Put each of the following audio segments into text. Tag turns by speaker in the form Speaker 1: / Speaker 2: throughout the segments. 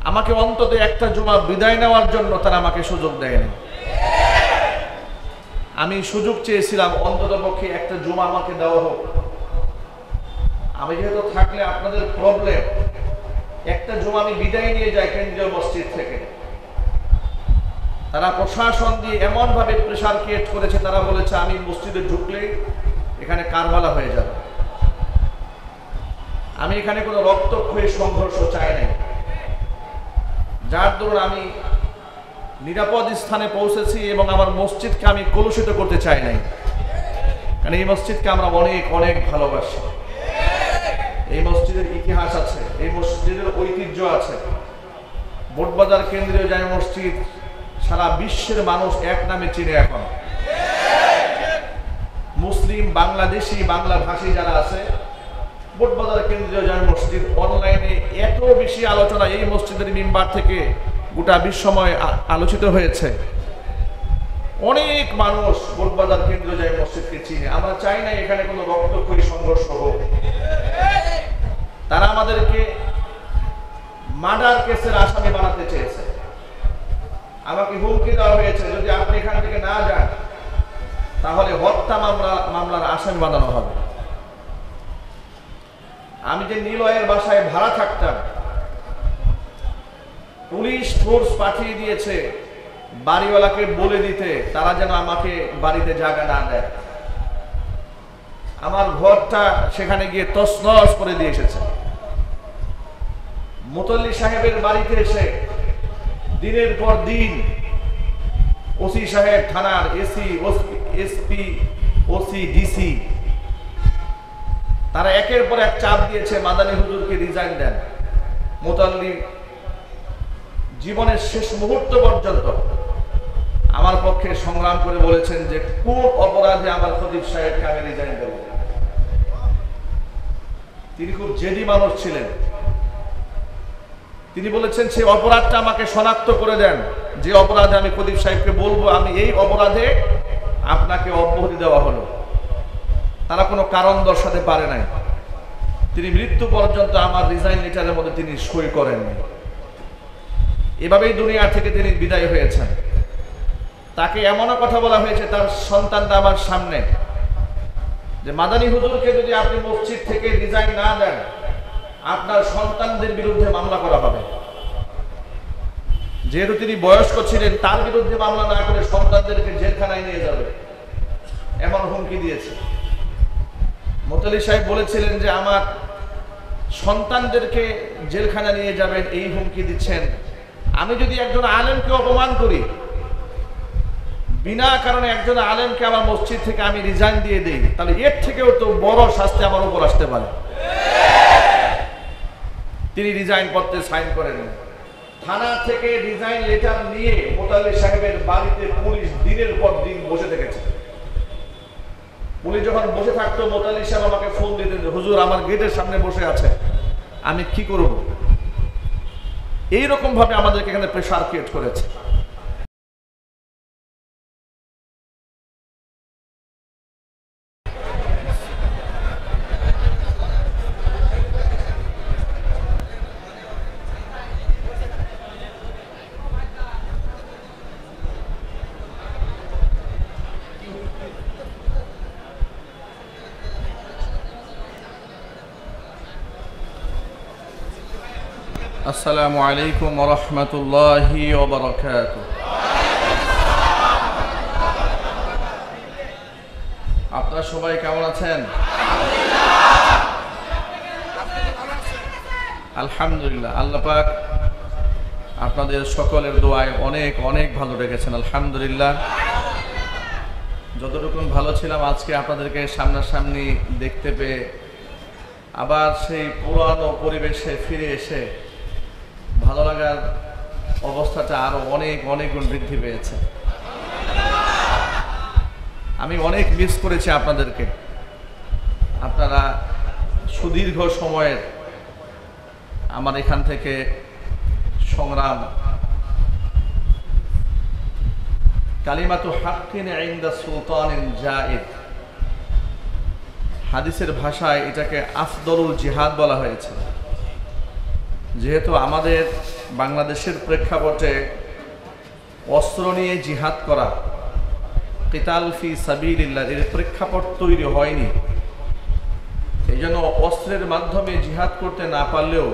Speaker 1: আমাকে অন্তত একটা জুমা বিদায় নেওয়ার জন্য তারা আমাকে সুযোগ দেয়নি। আমি সুযোগ চেয়েছিলাম অন্তত পক্ষে একটা জুমা আমাকে দেওয়া হোক। আমি যেহেতু থাকলে আপনাদের প্রবলেম, একটা জুমা আমি বিদায় নিয়ে যাই কেন্দ্রীয় মসজিদ থেকে। তারা প্রশাসন দিয়ে এমন ভাবে প্রেসার ক্রিয়েট করেছে, তারা বলেছে আমি মসজিদে ঢুকলেই এখানে কারবালা হয়ে যাবে। আমি এখানে কোনো রক্তক্ষয়ী সংঘর্ষ চাই নাই, যার দরুন আমি নিরাপদ স্থানে পৌঁছেছি এবং আমার মসজিদকে আমি কলুষিত করতে চাই নাই। কারণ এই মসজিদকে আমরা অনেক অনেক ভালোবাসি। এই মসজিদের ইতিহাস আছে, এই মসজিদের ঐতিহ্য আছে। বোটবাজার কেন্দ্রীয় জামে মসজিদ সারা বিশ্বের মানুষ এক নামে চিনে। এখন মুসলিম, বাংলাদেশি, বাংলা ভাষী যারা আছে, বোটবাজার কেন্দ্রীয় জামে মসজিদ অনলাইনে এত বেশি আলোচনা এই মসজিদের মিম্বার থেকে গোটা বিশ্বময় আলোচিত হয়েছে। অনেক মানুষ বোটবাজার কেন্দ্রীয় জামে মসজিদকে চিনে। আমরা চাই না এখানে কোনো রক্তক্ষয়ী সংঘর্ষ হোক। তারা আমাদেরকে মার্ডার কেসের আসামি বানাতে চেয়েছে। আমাকে হুমকি দেওয়া হয়েছে, যদি আপনি এখান থেকে না যান তাহলে হত্যা মামলার আসামি বানানো হবে। আমি যে নিলয়ের বাসায় ভাড়া থাকতাম, পুলিশ ফোর্স পাঠিয়ে দিয়েছে বাড়িওয়ালাকে বলে দিতে তারা যেন আমাকে বাড়িতে জায়গা না দেয়। আমার ঘরটা সেখানে গিয়ে তছনছ করে দিয়ে এসেছে। মুতল্লি সাহেবের বাড়িতে এসে দিনের পর দিন ওসি সাহেব, থানার এসি, এসপি, ওসি, ডিসি তারা একের পর এক চাপ দিয়েছে মাদানী হুজুরকে রিজাইন দেন। মুতল্লি জীবনের শেষ মুহূর্ত পর্যন্ত আমার পক্ষে সংগ্রাম করে বলেছেন যে কোন অপরাধে আমার খতিব সাহেবকে আমি রিজাইন দেব। তিনি খুব জেদি মানুষ ছিলেন। তিনি বলেছেন সেই অপরাধটা আমাকে শনাক্ত করে দেন, যে অপরাধে আমি খতিব সাহেবকে বলবো আমি এই অপরাধে আপনাকে অব্যাহতি দেওয়া হলো। তারা কোনো কারণ দর্শাতে পারে নাই। তিনি মৃত্যু পর্যন্ত আমার রিজাইন লেটারের মধ্যে তিনি সই করেননি। এভাবেই দুনিয়া থেকে তিনি বিদায় হয়েছেন। তাকে এমনও কথা বলা হয়েছে তার সন্তানরা আমার সামনে, যে মাদানী হুজুরকে যদি আপনি মসজিদ থেকে রিজাইন না দেন আপনার সন্তানদের বিরুদ্ধে মামলা করা হবে। যেহেতু তিনি বয়স্ক ছিলেন, তার বিরুদ্ধে মামলা না করে সন্তানদেরকে জেলখানায় নিয়ে যাবে, এমন হুমকি দিয়েছে। মুতল্লি সাহেব বলেছিলেন যে আমার সন্তানদেরকে জেলখানা নিয়ে যাবেন, এই হুমকি দিচ্ছেন। আমি যদি একজন আলেমকে অপমান করি, বিনা কারণে একজন আলেমকে আমার মসজিদ থেকে আমি রিজাইন দিয়ে দিই, তাহলে এর থেকেও তো বড় শাস্তি আমার উপর আসতে পারে। তিনি রিজাইন পত্রে সাইন করেন। থানা থেকে রিজাইন লেটার নিয়ে মুতল্লি সাহেবের বাড়িতে পুলিশ দিনের পর দিন বসে থেকেছে। পুলিশ যখন বসে থাকতো, মুতল্লি সাহেব আমাকে ফোন দিতেন, হুজুর আমার গেটের সামনে বসে আছে, আমি কি করব? এইরকম ভাবে আমাদেরকে এখানে প্রেসার ক্রিয়েট করেছে। আসসালামু আলাইকুম ওয়া রাহমাতুল্লাহি ওয়া বারাকাতুহু। আপনারা সবাই কেমন আছেন? আলহামদুলিল্লাহ। আল্লাহ পাক আপনাদের সকলের দোয়ায় অনেক অনেক ভালো রেখেছেন। আলহামদুলিল্লাহ। যতটুকু ভালো ছিলাম, আজকে আপনাদেরকে সামনাসামনি দেখতে পেয়ে আবার সেই পুরানো পরিবেশে ফিরে এসে ভালো লাগার অবস্থাটা আরো অনেক অনেক গুণ বৃদ্ধি পেয়েছে। আমি অনেক মিস করেছি আপনাদেরকে। আপনারা সুদীর্ঘ সময়ের আমার এখান থেকে সংগ্রাম, কালিমাতু হাক্কিন ইনদা সুলতানিন জাইদ, হাদিসের ভাষায় এটাকে আফদলুল জিহাদ বলা হয়েছে। যেহেতু আমাদের বাংলাদেশের প্রেক্ষাপটে অস্ত্র নিয়ে জিহাদ করা, কিতাল ফি সাবিলিল্লাহ, এর প্রেক্ষাপট তৈরি হয়নি। এই জন্য অস্ত্রের মাধ্যমে জিহাদ করতে না পারলেও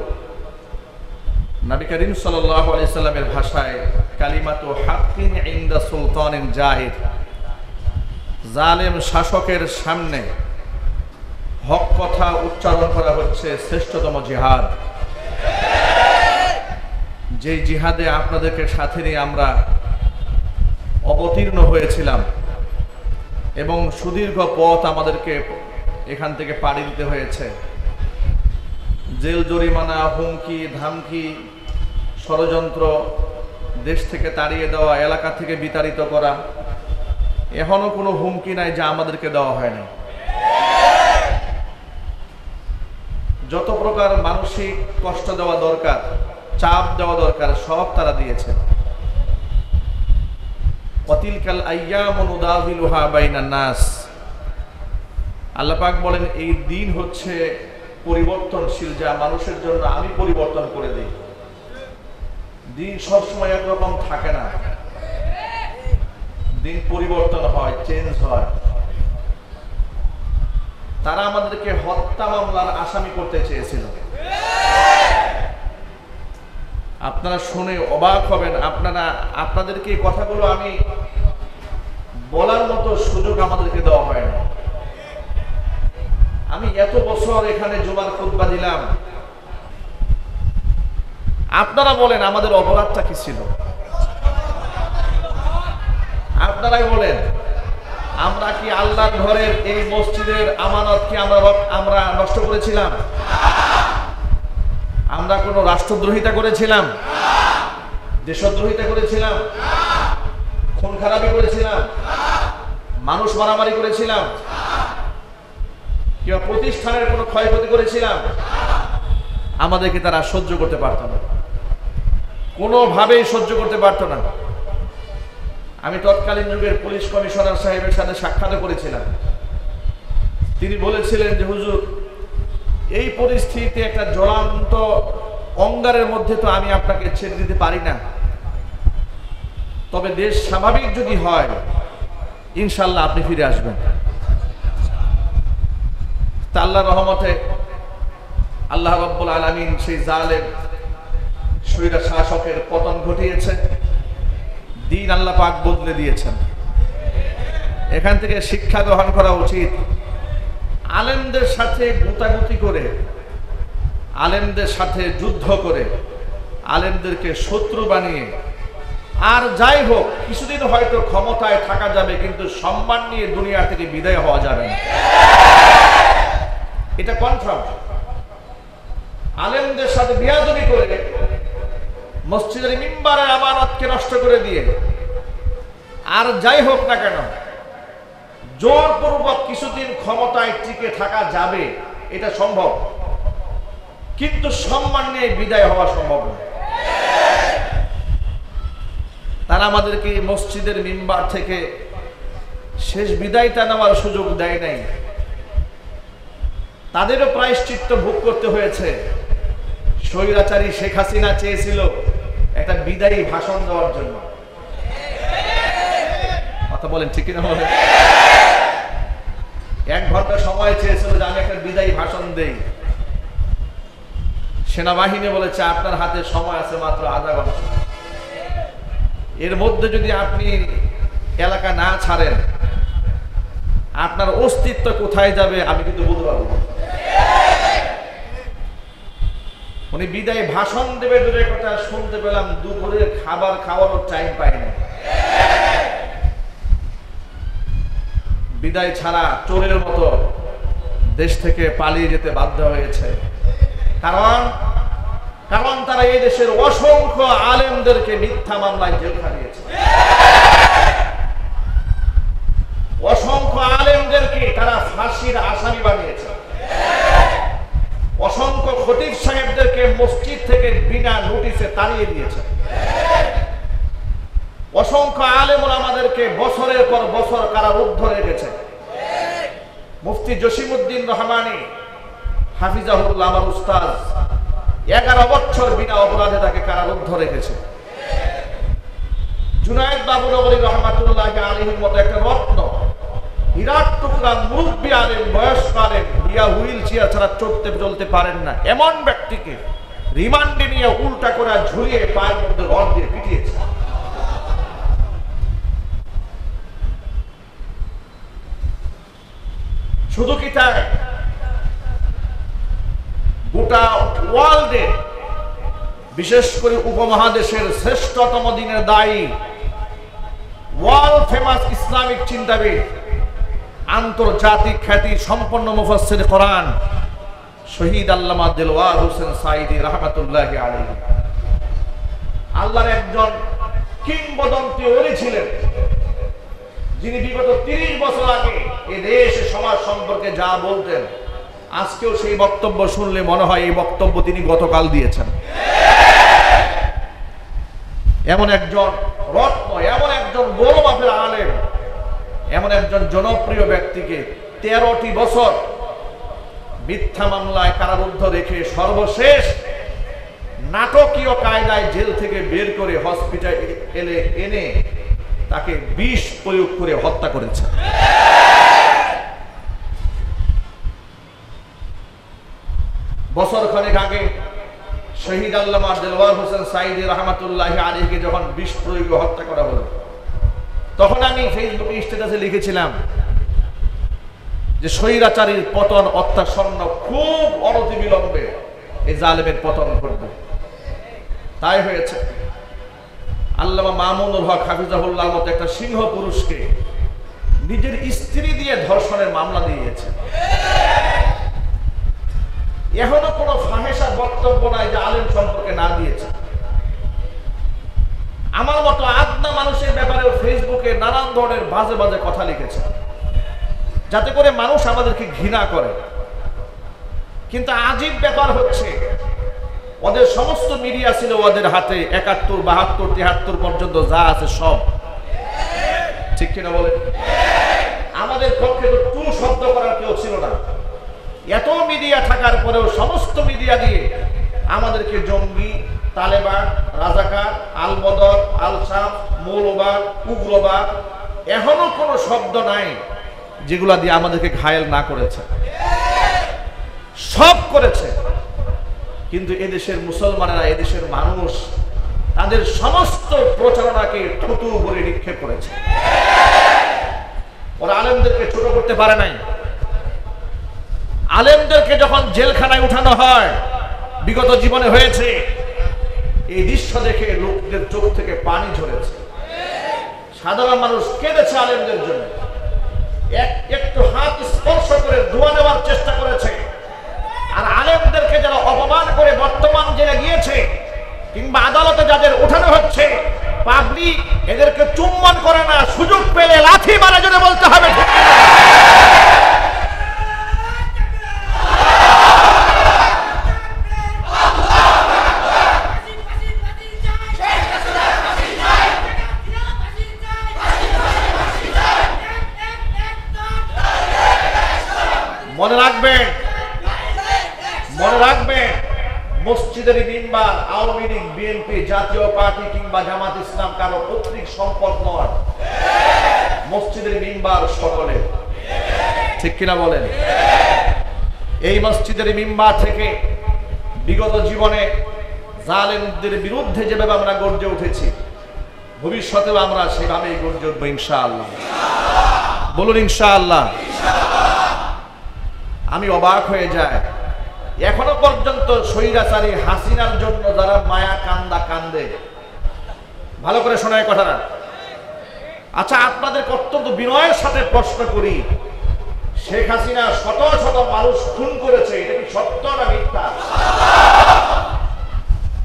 Speaker 1: নবী করিম সাল্লাল্লাহু আলাইহি সাল্লামের ভাষায় কালিমাতু হাক্কিন ইনদা সুলতানিন জাহির, জালেম শাসকের সামনে হক কথা উচ্চারণ করা হচ্ছে শ্রেষ্ঠতম জিহাদ। যে জিহাদে আপনাদেরকে সাথে নিয়ে আমরা অবতীর্ণ হয়েছিলাম এবং সুদীর্ঘ পথ আমাদেরকে এখান থেকে পাড়ি দিতে হয়েছে। জেল জরিমানা, হুমকি ধামকি, ষড়যন্ত্র, দেশ থেকে তাড়িয়ে দেওয়া, এলাকা থেকে বিতাড়িত করা, এখনো কোনো হুমকি নাই যা আমাদেরকে দেওয়া হয় না। যত প্রকার মানসিক কষ্ট দেওয়া দরকার, চাপ দেওয়া দরকার, সব তারা দিয়েছে। ওয়াতিলকাল আইয়ামু নুদাবিলুহা বাইনান নাস, আল্লাহ পাক বলেন এই দিন হচ্ছে পরিবর্তনশীল, যা মানুষের জন্য আমি পরিবর্তন করে দিই। দিন সবসময় একরকম থাকে না, দিন পরিবর্তন হয়, চেঞ্জ হয়। তারা আমাদেরকে হত্যা মামলার আসামি করতে চেয়েছিল। আপনারা শুনে অবাক হবেন, আপনাদেরকে এই কথাগুলো আমি বলার মতো সুযোগ আমাদেরকে দেওয়া হয় না। আমি এত বছর এখানে জুমার খুতবা দিলাম, আপনারা বলেন আমাদের অপরাধটা কি ছিল? আপনারাই বলেন, আমরা কি আল্লাহর ঘরের এই মসজিদের আমানত কি আমরা নষ্ট করেছিলাম? আমরা কোনো রাষ্ট্রদ্রোহিতা করেছিলাম? দেশদ্রোহিতা করেছিলাম? খুন খারাপি করেছিলাম? মানুষ মারামারি করেছিলাম? কিংবা প্রতিষ্ঠানের কোনো ক্ষয়ক্ষতি করেছিলাম? আমাদেরকে তারা সহ্য করতে পারত না, কোনোভাবেই সহ্য করতে পারত না। আমি তৎকালীন যুগের পুলিশ কমিশনার সাহেবের সাথে সাক্ষাৎ করেছিলাম। তিনি বলেছিলেন যে হুজুর, এই পরিস্থিতিতে একটা জ্বলন্ত অঙ্গারের মধ্যে তো আমি আপনাকে ছেড়ে দিতে পারি না, তবে দেশ স্বাভাবিক যদি হয় ইনশাল্লাহ আপনি ফিরে আসবেন। তা আল্লাহর রহমতে আল্লাহ রাব্বুল আলামিন সেই জালেম স্বৈর শাসকের পতন ঘটিয়েছে, দিন আল্লাহ পাক বদলে দিয়েছেন। এখান থেকে শিক্ষা গ্রহণ করা উচিত। আলেমদের সাথে গুতাগুতি করে, আলেমদের সাথে যুদ্ধ করে, আলেমদেরকে শত্রু বানিয়ে, আর যাই হোক কিছুদিন হয়তো ক্ষমতায় থাকা যাবে, কিন্তু সম্মান নিয়ে দুনিয়া থেকে বিদায় হওয়া যাবে না, এটা কনফার্ম। আলেমদের সাথে বিয়াদবি করে, মসজিদের মিম্বারের আমানতকে নষ্ট করে দিয়ে, আর যাই হোক না কেন জোরপূর্বক কিছুদিন ক্ষমতায় টিকে থাকা যাবে, এটা সম্ভব, কিন্তু সম্মান নিয়ে বিদায় হওয়া সম্ভব না। তারা আমাদেরকে মসজিদের মিম্বার থেকে শেষ বিদায়টা নেওয়ার সুযোগ দেয় নাই, তাদেরও প্রায়শ্চিত্ত ভোগ করতে হয়েছে। স্বৈরাচারী শেখ হাসিনা চেয়েছিল একটা বিদায়ী ভাষণ দেওয়ার জন্য, কথা বলেন ঠিক কিনা বলেন? 1 ঘন্টা সময় চেয়েছিল যে আমি একটা বিদায়ী ভাষণ দেই। সেনাবাহিনী বলেছে আপনার হাতে সময় আছে মাত্র আধা ঘন্টা, এর মধ্যে যদি আপনি এলাকা না ছাড়েন আপনার অস্তিত্ব কোথায় যাবে আমি কিন্তু বলতে পারবো না। উনি বিদায় ভাষণ দেবে দূরের কথা, শুনতে পেলাম দুপুরের খাবার খাওয়ারও টাইম পাই না। বিদায় ছাড়া চোরের মতো দেশ থেকে পালিয়ে যেতে বাধ্য হয়েছে। কারণ তারা এই দেশের অসংখ্য আলেমদেরকে মিথ্যা মামলায় জেল খাটিয়েছে, অসংখ্য আলেমদেরকে তারা ফাঁসির আসামি বানিয়েছে, অসংখ্য খতিব সাহেবদেরকে মসজিদ থেকে বিনা নোটিশে তাড়িয়ে দিয়েছে, অসংখ্য আলেম ওলামাদেরকে বছরের পর বছর কারারুদ্ধ রেখেছে। মুফতি জসিমউদ্দিন রহমানী হাফিজাহুল্লাহ আমার উস্তাদ, 11 বছর বিনা অপরাধে তাকে কারারুদ্ধ রেখেছে। জুনায়েদ বাবুনগরী রহমাতুল্লাহি আলাইহির মতো একটা রত্ন, বিরাট টুকরা মুরব্বী আলেম, বয়স্ক আলেম, হুইল চেয়ার ছাড়া চলতে পারেন না, এমন ব্যক্তিকে রিমান্ডে নিয়ে উল্টা করে ঝুলিয়ে পায়ের মধ্যে রড দিয়ে পিটিয়েছে। শুধু কি তাই, গোটা ওয়ার্ল্ডে, বিশেষ করে উপমহাদেশের শ্রেষ্ঠতম দিনের দায়ী, ওয়ার্ল্ড ফেমাস ইসলামিক চিন্তাবিদ, আন্তর্জাতিক খ্যাতি সম্পন্ন মুফাসসির কোরআন শহীদ আল্লামা দেলওয়ার হোসেন সাঈদী রাহমাতুল্লাহি আলাইহি, আল্লাহর একজন কিংবদন্তি ওলি ছিলেন, যিনি বিগত 30 বছর আগে এই দেশ সমাজ সম্পর্কে যা বলতেন, আজকেও সেই বক্তব্য শুনলে মনে হয় এই বক্তব্য তিনি গতকাল দিয়েছেন। এমন একজন রত্ন, এমন একজন বড় মাপের আলেম, এমন একজন জনপ্রিয় ব্যক্তিকে 13টি বছর মিথ্যা মামলায় কারারুদ্ধ রেখে সর্বশেষ নাটকীয় কায়দায় জেল থেকে বের করে হসপিটালে এনে তাকে বিষ প্রয়োগ করে হত্যা করেছে। বছর খানেক আগে শহীদ আল্লামা দেলওয়ার হোসেন সাঈদী রাহমাতুল্লাহি আলাইহিকে যখন বিষ প্রয়োগে হত্যা করা হলো, তখন আমি ফেসবুকে স্ট্যাটাসে লিখেছিলাম যে স্বৈরাচারীর পতন অত্যাসন্ন, খুব অনতিবিলম্বে এই জালেমের পতন ঘটবে। তাই হয়েছে। আল্লামা মামুনুল হক হাফিজাহুল্লাহর মতো একটা সিংহ পুরুষকে নিজের স্ত্রী দিয়ে ধর্ষণের মামলা দিয়েছে। এখনো কোনো ফাহেসা বক্তব্য নাই যে আলেম সম্পর্কে না দিয়েছে। আমার মতো আদনা মানুষের ব্যাপারে ফেসবুকে নানান ধরনের বাজে বাজে কথা লিখেছে, যাতে করে মানুষ আমাদেরকে ঘৃণা করে। কিন্তু আজীব ব্যাপার হচ্ছে, ওদের সমস্ত মিডিয়া ছিল ওদের হাতে, 71, 72, 73 পর্যন্ত যা আছে সব, ঠিক কিনা বলে? আমাদের পক্ষে তো টু শব্দ করার কেউ ছিল না। এত মিডিয়া থাকার পরেও সমস্ত মিডিয়া দিয়ে আমাদেরকে জঙ্গি, তালেবান, রাজাকার, আল বদর, আল শাম, মৌলবাদ, উগ্রবাদ, এখনো কোনো শব্দ নাই যেগুলা দিয়ে আমাদেরকে ঘায়েল না করেছে। সব করেছে। কিন্তু এদেশের মুসলমানেরা, এদেশের মানুষ তাদের সমস্ত প্রচারণাকে থুতু করে নিক্ষেপ করেছে। ওরা আলেমদেরকে ছোট করতে পারে নাই। আলেমদেরকে যখন জেলখানায় উঠানো হয়, বিগত জীবনে হয়েছে, এই দৃশ্য দেখে লোকদের চোখ থেকে পানি ঝরেছে। সাধারণ মানুষ কেঁদেছে আলেমদের জন্য, একটু হাত স্পর্শ করে দোয়া নেওয়ার চেষ্টা করেছে। আর আলেমদেরকে যারা অপমান করে বর্তমান জেলে গিয়েছে কিংবা আদালতে যাদের উঠানো হচ্ছে, পাবলিক এদেরকে চুম্বন করে না, সুযোগ পেলে লাথি মারা জন্য বলতে হবে। মনে রাখবেন, মনে রাখবেন, মসজিদের মিম্বার আওয়ামী লীগ, বিএনপি, জাতীয় পার্টি কিংবা জামাত ইসলাম কারো পৈতৃক সম্পদ নয়। মসজিদের মিম্বার সকলে, ঠিক কিনা বলেন? এই মসজিদের মিম্বার থেকে বিগত জীবনে জালেমদের বিরুদ্ধে যেভাবে আমরা গর্জে উঠেছি, ভবিষ্যতেও আমরা সেভাবেই গর্জে উঠবো ইনশাআল্লাহ। বলুন ইনশাআল্লাহ। আমি অবাক হয়ে যায়, এখনো পর্যন্ত স্বৈরাচারী হাসিনার জন্য যারা মায়া কান্দা কান্দে। ভালো করে শোনায় কথাটা। আচ্ছা, আপনাদের অত্যন্ত বিনয়ের সাথে প্রশ্ন করি, শেখ হাসিনা শত শত মানুষ খুন করেছে, এটা কি সত্য না মিথ্যা?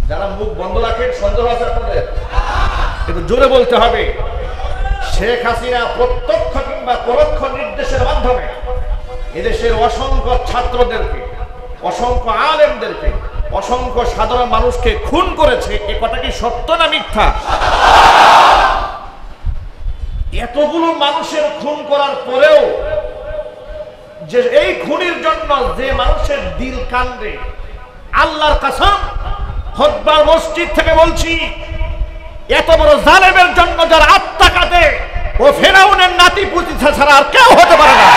Speaker 1: যারা মুখ বন্ধ রাখেন, সন্দেহ আছে আপনাদের? কিন্তু জোরে বলতে হবে। শেখ হাসিনা প্রত্যক্ষ কিংবা পরোক্ষ নির্দেশের মাধ্যমে এদেশের অসংখ্য ছাত্রদেরকে, অসংখ্য আলেমদেরকে, অসংখ্য সাধারণ মানুষকে খুন করেছে। এ কথা কি সত্য না মিথ্যা? এতগুলো মানুষের খুন করার পরেও যে এই খুনের জন্য যে মানুষের দিল কান্দে, আল্লাহর কসম, খুতবার মসজিদ থেকে বলছি, এত বড় জালেমের জন্য যার আত্মা কাঁদে ও ফেরাউনের নাতি পুতি ছাড়া আর কেউ হতে পারে না।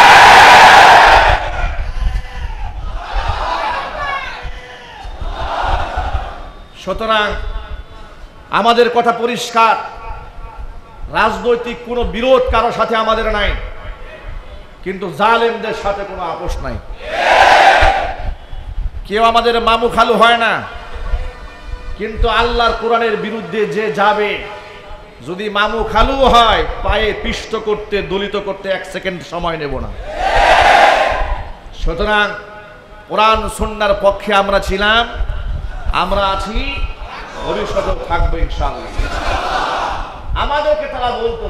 Speaker 1: সুতরাং আমাদের কথা পরিষ্কার, রাজনৈতিক কোনো বিরোধ কারো সাথে আমাদের নাই, কিন্তু জালেমদের সাথে কোনো আপোষ নাই। কেউ আমাদের মামু খালু হয় না, কিন্তু আল্লাহর কোরআনের বিরুদ্ধে যে যাবে, যদি মামু খালু হয়, পায়ে পিষ্ট করতে, দলিত করতে 1 সেকেন্ড সময় নেব না। সুতরাং কোরআন সুন্নাহর পক্ষে আমরা ছিলাম, আমরা আছি, ভবিষ্যতেও থাকবো ইনশাআল্লাহ। আমাদেরকে তারা বলতো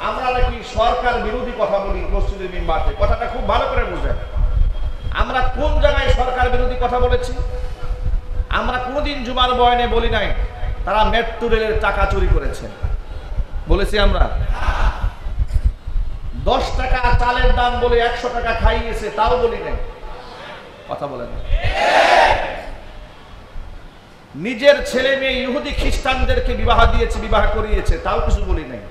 Speaker 1: আমরা নাকি সরকার বিরোধী কথা বলি মসজিদের মিম্বারে। কথাটা খুব ভালো করে বুঝেন, আমরা কোন জায়গায় সরকার বিরোধী কথা বলেছি? আমরা কোনোদিন জুমার বয়ানে বলি নাই তারা মেট্রো রেলের টাকা চুরি করেছে, বলেছি আমরা? 10 টাকা চালের দাম বলে 100 টাকা খাইয়েছে, তাও বলি নাই। কথা বলেন। নিজের ছেলে মেয়ে ইহুদি খ্রিস্টানদেরকে বিবাহ দিয়েছে, বিবাহ করিয়েছে, তাও কিছু বলি নাই।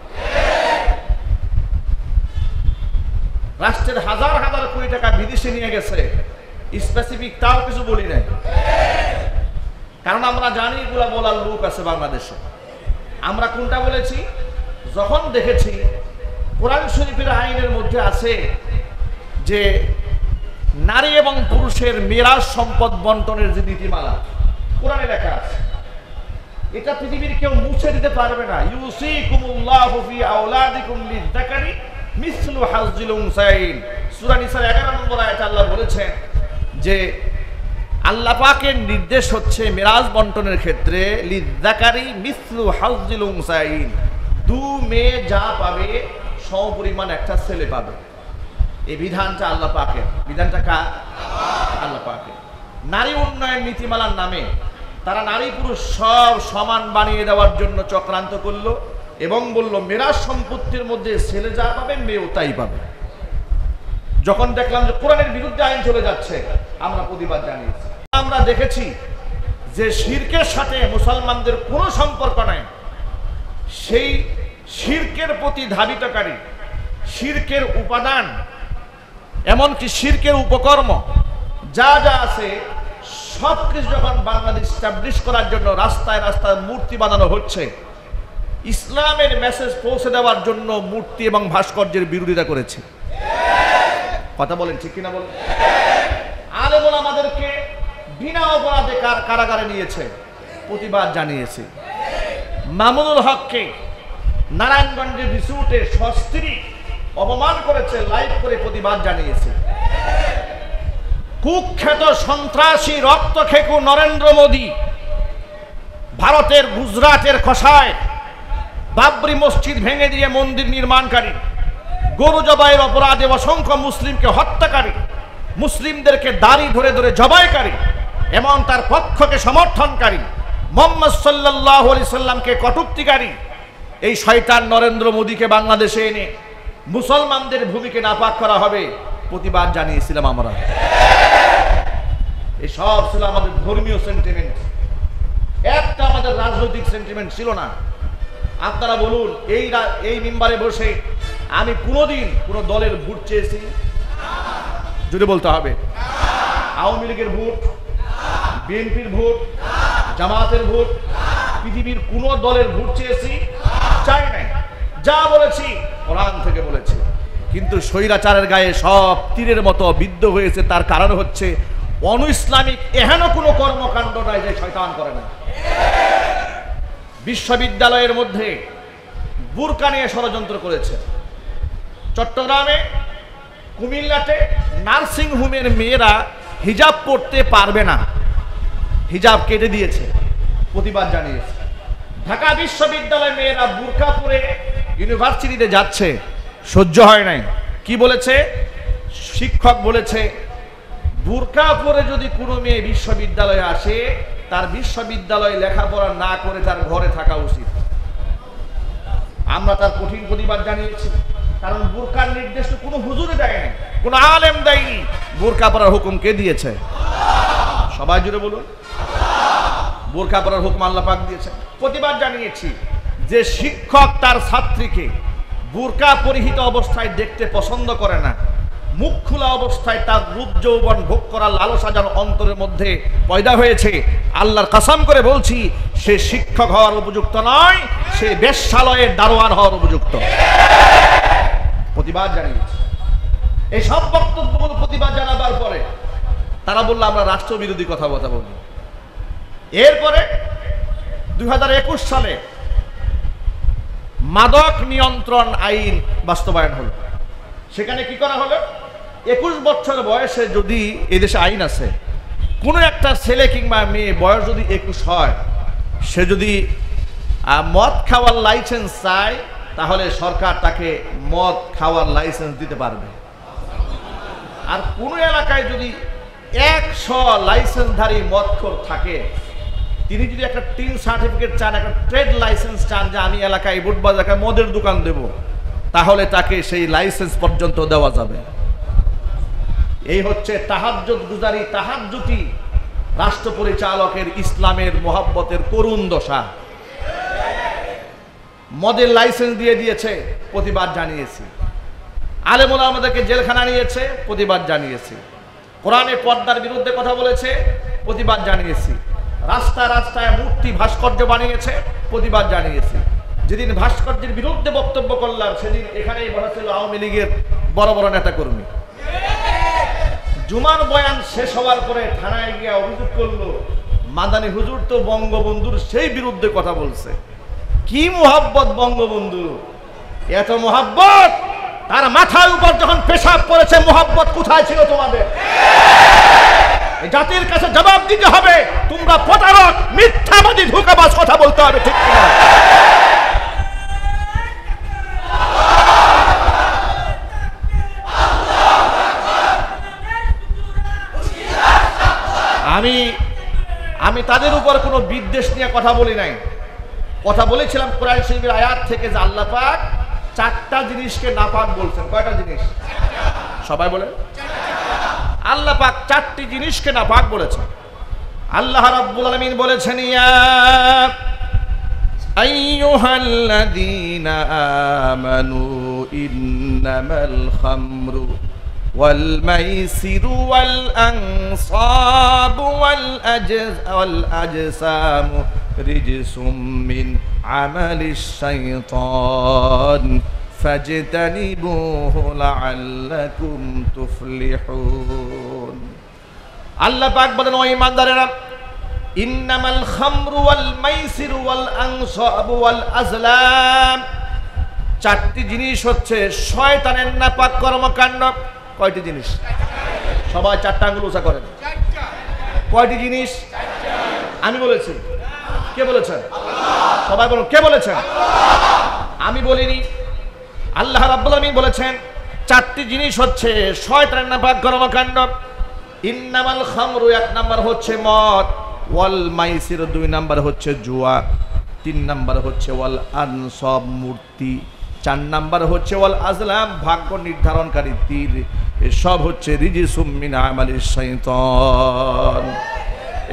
Speaker 1: রাষ্ট্রের হাজার হাজার কোটি টাকা বিদেশে নিয়ে গেছে, স্পেসিফিক, তাও কিছু বলি নাই। কারণ আমরা জানি এগুলা বলার লোক আছে বাংলাদেশে। আমরা কোনটা বলেছি? যখন দেখেছি কোরআন শরীফের আইনের মধ্যে আছে যে নারী এবং পুরুষের মিরাস সম্পদ বন্টনের যে নীতিমালা কোরআনে লেখা আছে, এটা পৃথিবীর কেউ মুছে দিতে পারবে না। ইউসিকুমুল্লাহু ফি আওলাদিকুম লিয-যাকারি মিসলু হাযযিল উনসায়াইন। সূরা নিসার 11 নম্বর আয়াতে আল্লাহ বলেছেন যে আল্লাহ পাকের নির্দেশ হচ্ছে মিরাজ বন্টনের ক্ষেত্রে লিয-যাকারি মিসলু হাযযিল উনসায়াইন, 2 মেয়ে যা পাবে সমপরিমাণ একটা ছেলে পাবে। এই বিধানটা আল্লাহ পাকের। বিধানটা কার? আল্লাহ পাকের। নারী উন্নয়ন নীতিমালার নামে তারা নারী পুরুষ সব সমান বানিয়ে দেওয়ার জন্য চক্রান্ত করলো এবং বলল মিরাজ সম্পত্তির মধ্যে ছেলে যা পাবে মেয়েও তাই পাবে। যখন দেখলাম যে কোরআনের বিরুদ্ধে আইন চলে যাচ্ছে, আমরা প্রতিবাদ জানিয়েছি। আমরা দেখেছি যে শিরকের সাথে মুসলমানদের কোনো সম্পর্ক নাই, সেই শিরকের প্রতি ধাবিতকারী, শিরকের উপাদান, এমনকি শিরকের উপকর্ম যা যা আছে সব কিছু যখন বাংলাদেশ এস্টাবলিশ করার জন্য রাস্তায় রাস্তায় মূর্তি বানানো হচ্ছে, ইসলামের মেসেজ পৌঁছে দেওয়ার জন্য মূর্তি এবং ভাস্কর্যের বিরোধিতা করেছে। কথা বলেন ঠিক কিনা বলেন? আলেম আমাদেরকে বিনা অপরাধে কারাগারে নিয়েছে, প্রতিবাদ জানিয়েছে। মামুনুল হককে নারায়ণগঞ্জের রিসোর্টে সস্ত্রী অপমান করেছে, লাইভ করে প্রতিবাদ জানিয়েছে। কুখ্যাত সন্ত্রাসী রক্তখেকু নরেন্দ্র মোদী ভারতের গুজরাটের খসায় বাবরি মসজিদ ভেঙে দিয়ে মন্দির নির্মাণকারী, গরু জবাইয়ের অপরাধে অসংখ্য মুসলিমকে হত্যাকারী, মুসলিমদেরকে দাড়ি ধরে ধরে জবাইকারী এবং তার পক্ষকে সমর্থনকারী, মুহাম্মদ সাল্লাল্লাহু আলাইহি সাল্লামকে কটূক্তিকারী এই শয়তান নরেন্দ্র মোদীকে বাংলাদেশে এনে মুসলমানদের ভূমিকে নাপাক করা হবে, প্রতিবাদ জানিয়েছিলাম আমরা। এই সব ছিল আমাদের ধর্মীয় সেন্টিমেন্ট, একটা আমাদের রাজনৈতিক সেন্টিমেন্ট ছিল না। আপনারা বলুন, এই মিম্বারে বসে আমি কোনোদিন কোনো দলের ভোট চেয়েছি? যদি বলতে হবে, আওয়ামী লীগের ভোট, বিএনপির ভোট, জামাতের ভোট, পৃথিবীর কোন দলের ভোট চেয়েছি? চাই নাই। যা বলেছি কোরআন থেকে বলেছি। কিন্তু স্বৈরাচারের গায়ে সব তীরের মতো বিদ্ধ হয়েছে, তার কারণ হচ্ছে অনু ইসলামিক এহেন কোনো কর্মকাণ্ড নাই যে শয়তান করে না। বিশ্ববিদ্যালয়ের মধ্যে বুরকা নিয়ে ষড়যন্ত্র করেছে, চট্টগ্রামে, কুমিল্লাতে নার্সিং হোমের মেয়েরা হিজাব পরতে পারবে না, হিজাব কেটে দিয়েছে, প্রতিবাদ জানিয়েছে। ঢাকা বিশ্ববিদ্যালয়ের মেয়েরা বুরকা পরে ইউনিভার্সিটিতে যাচ্ছে, সহ্য হয় নাই। কি বলেছে শিক্ষক? বলেছে বুরকা পরে যদি কোনো মেয়ে বিশ্ববিদ্যালয়ে আসে, তার বিশ্ববিদ্যালয়ে লেখাপড়া না করে তার ঘরে থাকা উচিত। আমরা তার কঠিন প্রতিবাদ জানিয়েছি, কারণ বুরকার নির্দেশ কোনো হুজুরে দেয়নি, কোনো আলেম দেয়নি। বুরকা পরার হুকুম কে দিয়েছে? সবাই জুড়ে বলুন। বোরকা পরার হুকুম আল্লাহ পাক দিয়েছেন। প্রতিবাদ জানিয়েছি যে শিক্ষক তার ছাত্রীকে বোরকা পরিহিত অবস্থায় দেখতে পছন্দ করে না, মুখ খোলা অবস্থায় তার রূপ যৌবন ভোগ করার লালসা যেন অন্তরের মধ্যে পয়দা হয়েছে, আল্লাহর কসম করে বলছি সে শিক্ষক হওয়ার উপযুক্ত নয়, সে বেশ্যালয়ের দারোয়ান হওয়ার উপযুক্ত। প্রতিবাদ জানিয়েছি। এই সব বক্তব্যগুলো প্রতিবাদ জানাবার পরে তারা বললো আমরা রাষ্ট্রবিরোধী কথা বলি। এরপরে 2021 সালে মাদক নিয়ন্ত্রণ আইন বাস্তবায়ন হলো। সেখানে কি করা হলো, 21 বছর বয়সে যদি এদেশে আইন আছে, কোনো একটা ছেলে কিংবা মেয়ে বয়স যদি 21 হয়, সে যদি মদ খাওয়ার লাইসেন্স চায় তাহলে সরকার তাকে মদ খাওয়ার লাইসেন্স দিতে পারবে। আর কোনো এলাকায় যদি 100 লাইসেন্সধারী মদখোর থাকে, তিনি যদি একটা টিন সার্টিফিকেট চান, একটা ট্রেড লাইসেন্স চান যে আমি এলাকায় বুটবাজার এলাকায় মদের দোকান দেব, তাহলে তাকে সেই লাইসেন্স পর্যন্ত দেওয়া যাবে। এই হচ্ছে তাহাজ্জুদ গুজারি, তাহাজ্জুতি রাষ্ট্র পরিচালকের ইসলামের মোহাব্বতের করুণ দশা। মদের লাইসেন্স দিয়ে দিয়েছে, প্রতিবাদ জানিয়েছি। আলেম ওলামাদেরকে জেলখানা নিয়েছে, প্রতিবাদ জানিয়েছি। কোরআনের পর্দার বিরুদ্ধে কথা বলেছে, প্রতিবাদ জানিয়েছি। রাস্তায় রাস্তায় মূর্তি ভাস্কর্য বানিয়েছে, প্রতিবাদ জানিয়েছি। যেদিন ভাস্কর্যের বিরুদ্ধে বক্তব্য করলাম সেদিন এখানেই বসা ছিল আওয়ামী লীগের বড় বড় নেতাকর্মী। জুমার বয়ান শেষ হওয়ার পরে থানায় গিয়ে অভিযোগ করলো মাদানী হুজুর তো বঙ্গবন্ধুর সেই বিরুদ্ধে কথা বলছে। কি মোহাব্বত বঙ্গবন্ধু, এত মোহাব্বত, তার মাথার উপর যখন পেশাব পড়েছে মোহাব্বত কোথায় ছিল তোমাদের? জাতির কাছে জবাব দিতে হবে, তোমরা প্রতারক, মিথ্যাবাদী, ধোঁকাবাজ, কথা বলতে হবে, ঠিক কিনা? আমি তাদের উপর কোনো বিদ্বেষ নিয়ে কথা বলি নাই। কথা বলেছিলাম কোরআন শরীফের আয়াত থেকে যে আল্লাহ পাক 4টা জিনিসকে নাপাক বলছেন। কয়টা জিনিস? সবাই বলেন। আল্লাহ পাক 4টি জিনিসকে নাপাক বলেছেন। আল্লাহ রাব্বুল আলামিন বলেছেন, ইয়া আইয়ুহাল্লাযীনা আমানু ইন্নামাল খামরু ওয়াল মাইসিরু ওয়াল আনসাবু ওয়াল আজসামু রিজসুম মিন আমালিশ শাইতান ফাজতানিবুহু লাআল্লাকুম তুফলিহুন। আল্লাহ পাক বলেন, ও ঈমানদারেরা, ইন্নামাল খামরু ওয়াল মাইসিরু ওয়াল আনসাবু ওয়াল আজলাম, 4টি জিনিস হচ্ছে শয়তানের নাপাক কর্মকাণ্ড। কয়টি জিনিস? সবাই 4টা আঙ্গুল উঁচা করেন। কয়টি জিনিস? আমি বলেছি। কে বলেছেন? সবাই বলুন, কে বলেছেন? আমি বলিনি, আল্লাহ রাব্বুল আলামিন বলেছেন 4টি জিনিস হচ্ছে শয়তানের নাপাক কর্মকাণ্ড। ইন্নামাল খামরু, 1 নাম্বার হচ্ছে মদ, ওয়াল মাইসির 2 নাম্বার হচ্ছে জুয়া, 3 নাম্বার হচ্ছে ওয়াল আনসাব মূর্তি, 4 নাম্বার হচ্ছে ওয়াল আজলাম ভাগ্য নির্ধারণকারী তীর। এসব হচ্ছে রিজিসুম মিন আমালিশ শাইতান,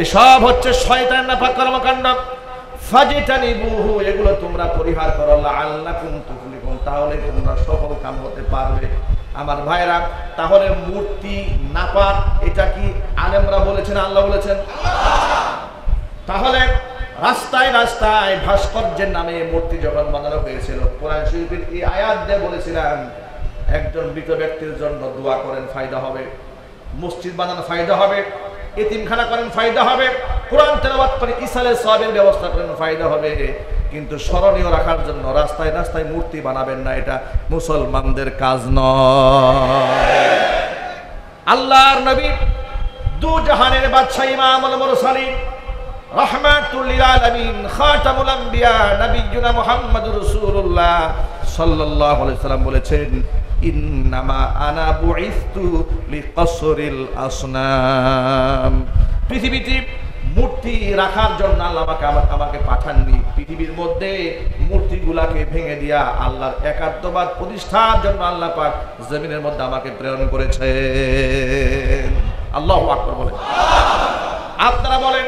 Speaker 1: এসব হচ্ছে শয়তানের নাপাক কর্মকাণ্ড। ফাজতানিবুহু, এগুলো তোমরা পরিহার করো, লাআল্লাকুম তুফলিহুন, তাহলে তোমরা সফল কাম হতে পারবে। আমার ভাইরা, তাহলে মূর্তি নাপাক, এটা কি আলেমরা বলেছেন, আল্লাহ বলেছেন? তাহলে রাস্তায় রাস্তায় ভাস্কর্যের নামে মূর্তি যখন বানানো হয়েছিল, কোরআন শরীফের এই আয়াত দিয়ে বলেছিলাম একজন মৃত ব্যক্তির জন্য দোয়া করেন, ফায়দা হবে। মসজিদ বানানো ফায়দা হবে, এতিমখানা করেন, ফায়দা হবে। কোরআন তেলাওয়াত করে ইসালে সওয়াবের ব্যবস্থা করেন, ফায়দা হবে। কিন্তু স্মরণীয় রাখার জন্য রাস্তায় রাস্তায় মূর্তি বানাবেন না, এটা মুসলমানদের কাজ নয়। আল্লাহর নবী, দু জাহানের বাদশা, ইমামুল মুরসালিন, রাহমাতুল লিল আলামিন, খাতামুল আম্বিয়া, নবিয়ুনা মুহাম্মদুর রাসূলুল্লাহ সাল্লাল্লাহু আলাইহি সাল্লাম বলেছেন, ইন্নামা আনা বুইসতু লিকাসরিল আসনাম। পৃথিবীতে মূর্তি রাখার জন্য আল্লাহ আমাকে পাঠাননি, পৃথিবীর মধ্যে মূর্তিগুলাকে ভেঙে দিয়া আল্লাহর একাত্মবাদ প্রতিষ্ঠার জন্য আল্লাহ পাক জমিনের মধ্যে আমাকে প্রেরণ করেছেন। আল্লাহু আকবার বলেন। আপনারা বলেন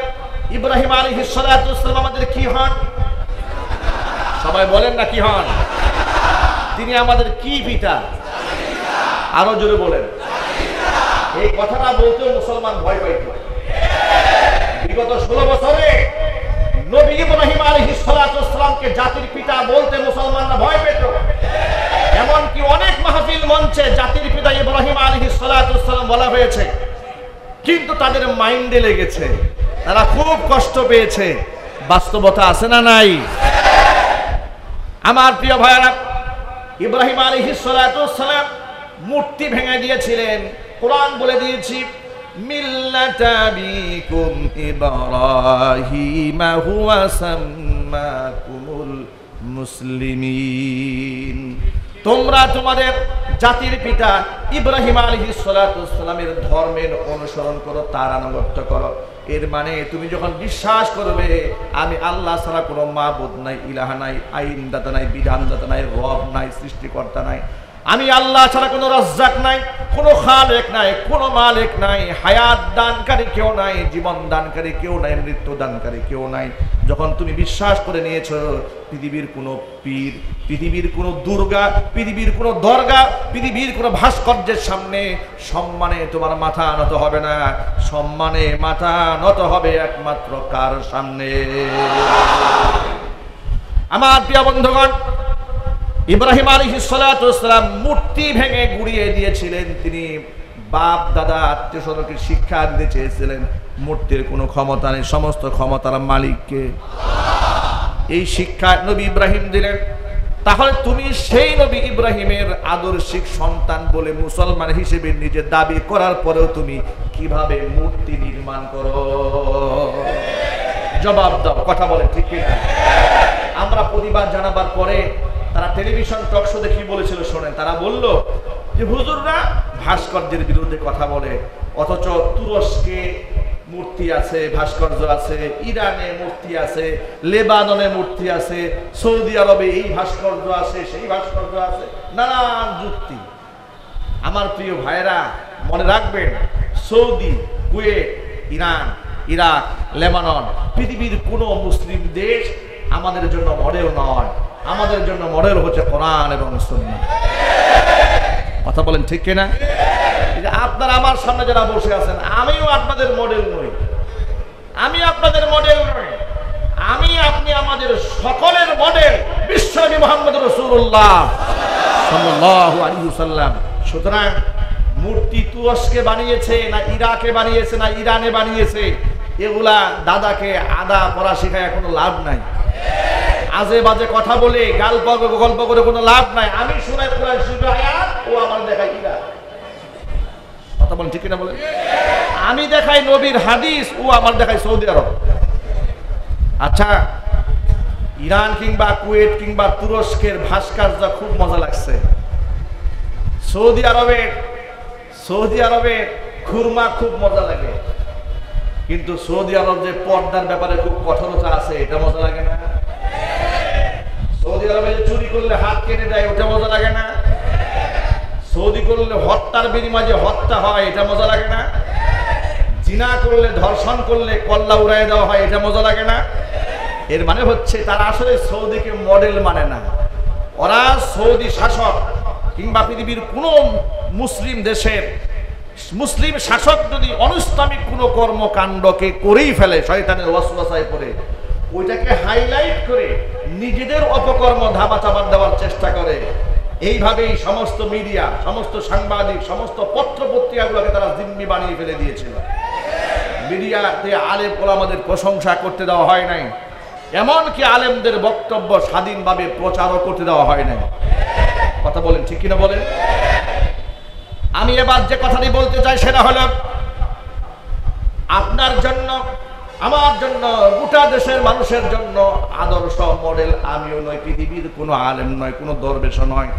Speaker 1: ইব্রাহিম আলাইহিস সালাতু ওয়াসসালাম আমাদের কি হন? সবাই বলেন না কি হন? তিনি আমাদের কি পিতা? আরো জোরে বলেন। এই কথাটা বলতে মুসলমান ভয় পাইত। বিগত 16 বছরে নবী ইব্রাহিম আলাইহিস সালাতু ওয়াসসালামকে জাতির পিতা বলতে মুসলমানরা ভয় পেত। এমনকি অনেক মাহফিল মঞ্চে জাতির পিতা ইব্রাহিম আলাইহিস সালাতু ওয়াসসালাম বলা হয়েছে, কিন্তু তাদের মাইন্ডে লেগেছে, তারা খুব কষ্ট পেয়েছে। বাস্তবতা আছে না নাই? আমার প্রিয় ভাইরা, ইব্রাহিম আলাইহিস সালাতু ওয়াসসালাম মূর্তি ভেঙে দিয়েছিলেন। কোরআন বলে দিয়েছি, মিল্লাতা বিকুম ইব্রাহিম হুয়া সাম্মাকুমুল মুসলিমিন। তোমরা তোমাদের জাতির পিতা ইব্রাহিম আলাইহিস সালাতু ওয়াসসালামের ধর্মের অনুসরণ করো, তার আনুগত্য করো। এর মানে তুমি যখন বিশ্বাস করবে আমি আল্লাহ ছাড়া কোনো মাবুদ নাই, ইলাহা নাই, আইনদাতা নাই, বিধানদাতা নাই, রব নাই, সৃষ্টিকর্তা নাই, আমি আল্লাহ ছাড়া কোনো রাজ্জাক নাই, কোনো খালেক নাই, কোনো মালিক নাই, হায়াত দানকারী কেউ নাই, জীবন দানকারী কেউ নাই, মৃত্যু দানকারী কেউ নাই। যখন তুমি বিশ্বাস করে নিয়েছো পৃথিবীর কোনো পীর, পৃথিবীর কোনো দুর্গা, পৃথিবীর কোনো দরগা, পৃথিবীর কোনো ভাস্কর্যের সামনে সম্মানে তোমার মাথা নত হবে না। সম্মানে মাথা নত হবে একমাত্র কার সামনে? আমার প্রিয় বন্ধুগণ, ইব্রাহিম আলাইহিস সালাতু ওয়াসসালাম মূর্তি ভেঙে গুড়িয়ে দিয়েছিলেন। তিনি বাপ দাদা আত্মীয় স্বজনকে শিক্ষা দিতে চেয়েছিলেন মূর্তির কোনো ক্ষমতা নেই, সমস্ত ক্ষমতার মালিককে। এই শিক্ষা নবী ইব্রাহিম দিলেন। তাহলে তুমি সেই নবী ইব্রাহিমের আদর্শিক সন্তান বলে মুসলমান হিসেবে নিজে দাবি করার পরেও তুমি কিভাবে মূর্তি নির্মাণ করো? জবাব দাও, কথা বলেন ঠিক কিনা? আমরা প্রতিবাদ জানাবার পরে তারা টেলিভিশন টক শো দেখি বলেছিল, শোনেন, তারা বলল যে হুজুররা ভাস্কর্যের বিরুদ্ধে কথা বলে, অথচ তুরস্কে মূর্তি আছে, ভাস্কর্য আছে, ইরানে মূর্তি আছে, লেবাননে মূর্তি আছে, সৌদি আরবে এই ভাস্কর্য আছে, সেই ভাস্কর্য আছে, নানান যুক্তি। আমার প্রিয় ভাইরা, মনে রাখবেন, Saudi, Kuwait, Iran, Iraq, Lebanon, পৃথিবীর কোনো মুসলিম দেশ আমাদের জন্য মডেল নয়। আমাদের জন্য মডেল হচ্ছে কোরআন এবং সুন্নাহ। কথা বলেন ঠিক কিনা? আপনারা আমার সামনে যারা বসে আছেন, আমিও আপনাদের মডেল নই, আমি আপনাদের মডেল নই, আমি আপনি আমাদের সকলের মডেল বিশ্বনবী মুহাম্মদ রাসূলুল্লাহ সাল্লাল্লাহু আলাইহি ওয়াসাল্লাম। সুতরাং মূর্তি তুরস্কে বানিয়েছে না ইরাকে বানিয়েছে না ইরানে বানিয়েছে, এগুলা দাদাকে আদা পড়া শেখায় কোনো লাভ নাই। আজে বাজে কথা বলে গল্প করে কোনো লাভ নাই। আমি শুনাই কোরআন শরীফের আয়াত, ও আমার দেখাই ইরাক। কথা বলেন ঠিক কিনা বলেন? আমি দেখাই নবীর হাদিস, ও আমার দেখাই সৌদি আরব। আচ্ছা, ইরান কিংবা কুয়েত কিংবা তুরস্কের ভাস্কর্য খুব মজা লাগছে। সৌদি আরবে খুরমা খুব মজা লাগে, কিন্তু সৌদি আরব যে পর্দার ব্যাপারে খুব কঠোরতা আছে, এটা মজা লাগে না? সৌদি আরবে চুরি করলে হাত কেটে দেয়, ওটা মজা লাগে না? সৌদি করলে হত্যার বিনিময়ে যে হত্যা হয়, এটা মজা লাগে না? জিনা করলে, ধর্ষণ করলে কল্লা উড়াই দেওয়া হয়, এটা মজা লাগে না? এর মানে হচ্ছে তারা আসলে সৌদিকে মডেল মানে না। ওরা সৌদি শাসক কিংবা পৃথিবীর কোনো মুসলিম দেশের মুসলিম শাসক যদি অনিসলামিক কোনো কর্মকাণ্ডকে করেই ফেলে, শয়তানের ওয়াসওয়াসায় পড়ে, ওইটাকে হাইলাইট করে নিজেদের অপকর্ম ধামা চাপা দেওয়ার চেষ্টা করে। এইভাবেই সমস্ত মিডিয়া, সমস্ত সাংবাদিক, সমস্ত পত্র পত্রিকাগুলোকে তারা জিম্মি বানিয়ে ফেলে দিয়েছিল। মিডিয়াতে আলেম ওলামাদের প্রশংসা করতে দেওয়া হয় নাই, এমনকি আলেমদের বক্তব্য স্বাধীনভাবে প্রচারও করতে দেওয়া হয় নাই। কথা বলেন ঠিক কিনা বলেন? আমি এবার যে কথাটি বলতে চাই সেটা হলো, আপনার জন্য, আমার জন্য, গোটা দেশের মানুষের জন্য আদর্শ মডেল আমিও নয়, পৃথিবীর কোনো আলেম নয়, কোনো দরবেশ নয়।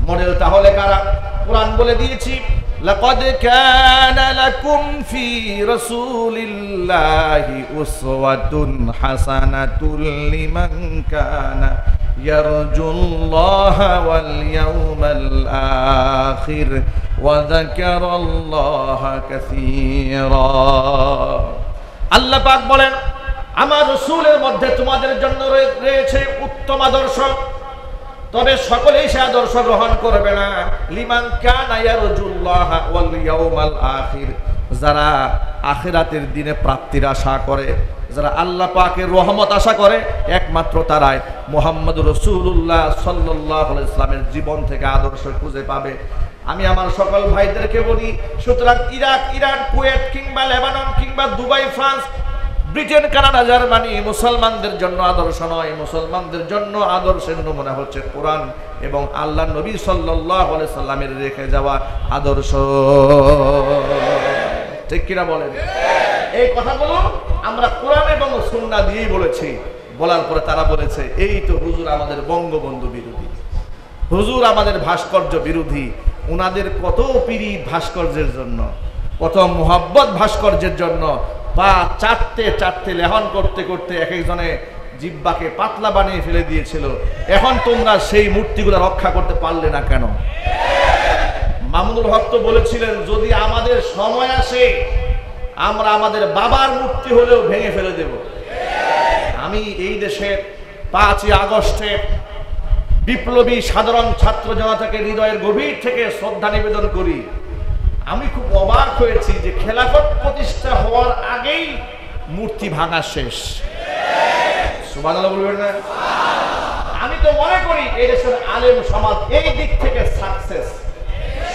Speaker 1: মডেল তাহলে কারা? কোরআন বলে দিয়েছি, লাকাদ কানা লাকুম ফি রাসূলিল্লাহি উসওয়াতুন হাসানাতুল লিমান কানা ইয়ারজুল্লাহা ওয়াল ইয়াউমাল আখির ওয়া যাকারাল্লাহা কাসীরা। আল্লাহ পাক বলেন, আমার রাসূলের মধ্যে তোমাদের জন্য রয়েছে উত্তম আদর্শ, তবে সকলেই সে আদর্শ গ্রহণ করবে না। লিমান কানা ইয়ারজুল্লাহ ওয়াল ইয়াউমাল আখির, যারা আখিরাতের দিনে প্রাপ্তির আশা করে, যারা আল্লাহ পাকের রহমত আশা করে, একমাত্র তারাই মুহাম্মদুর রাসূলুল্লাহ সাল্লাল্লাহু আলাইহি ওয়াসাল্লামের জীবন থেকে আদর্শ খুঁজে পাবে। আমি আমার সকল ভাইদেরকে বলি, সুতরাং ইরাক, ইরান, কুয়েত কিংবা লেবানন কিংবা Dubai, France, Britain, Canada, Germany মুসলমানদের জন্য আদর্শ নয়। মুসলমানদের জন্য আদর্শের নমুনা হচ্ছে কোরআন এবং আল্লাহ নবী সাল্লাল্লাহু আলাইহি সাল্লামের রেখে যাওয়া আদর্শ। ঠিক কিনা বলেন? এই কথাগুলো আমরা কোরআন এবং সুন্নাহ দিয়েই বলেছি। বলার পরে তারা বলেছে, এই তো হুজুর আমাদের বঙ্গবন্ধু বিরোধী, হুজুর আমাদের ভাস্কর্য বিরোধী। উনাদের কত পীড়িত ভাস্কর্যের জন্য, কত মোহাব্বত ভাস্কর্যের জন্য, পা চাটতে চাটতে লেহন করতে করতে এক একজনে জিব্বাকে পাতলা বানিয়ে ফেলে দিয়েছিল। এখন তোমরা সেই মূর্তিগুলো রক্ষা করতে পারলে না কেন? মামুনুল হক তো বলেছিলেন, যদি আমাদের সময় আসে আমরা আমাদের বাবার মূর্তি হলেও ভেঙে ফেলে দেব। আমি এই দেশের 5ই আগস্টে বিপ্লবী সাধারণ ছাত্র জনতাকে হৃদয়ের গভীর থেকে শ্রদ্ধা নিবেদন করি। আমি খুব অবাক হয়েছি যে খেলাফত প্রতিষ্ঠা হওয়ার আগেই মূর্তি ভাঙা শেষ। সুবহানাল্লাহ বলবেন না? আমি তো মনে করি এই দেশের আলেম সমাজ এই দিক থেকে সাকসেস,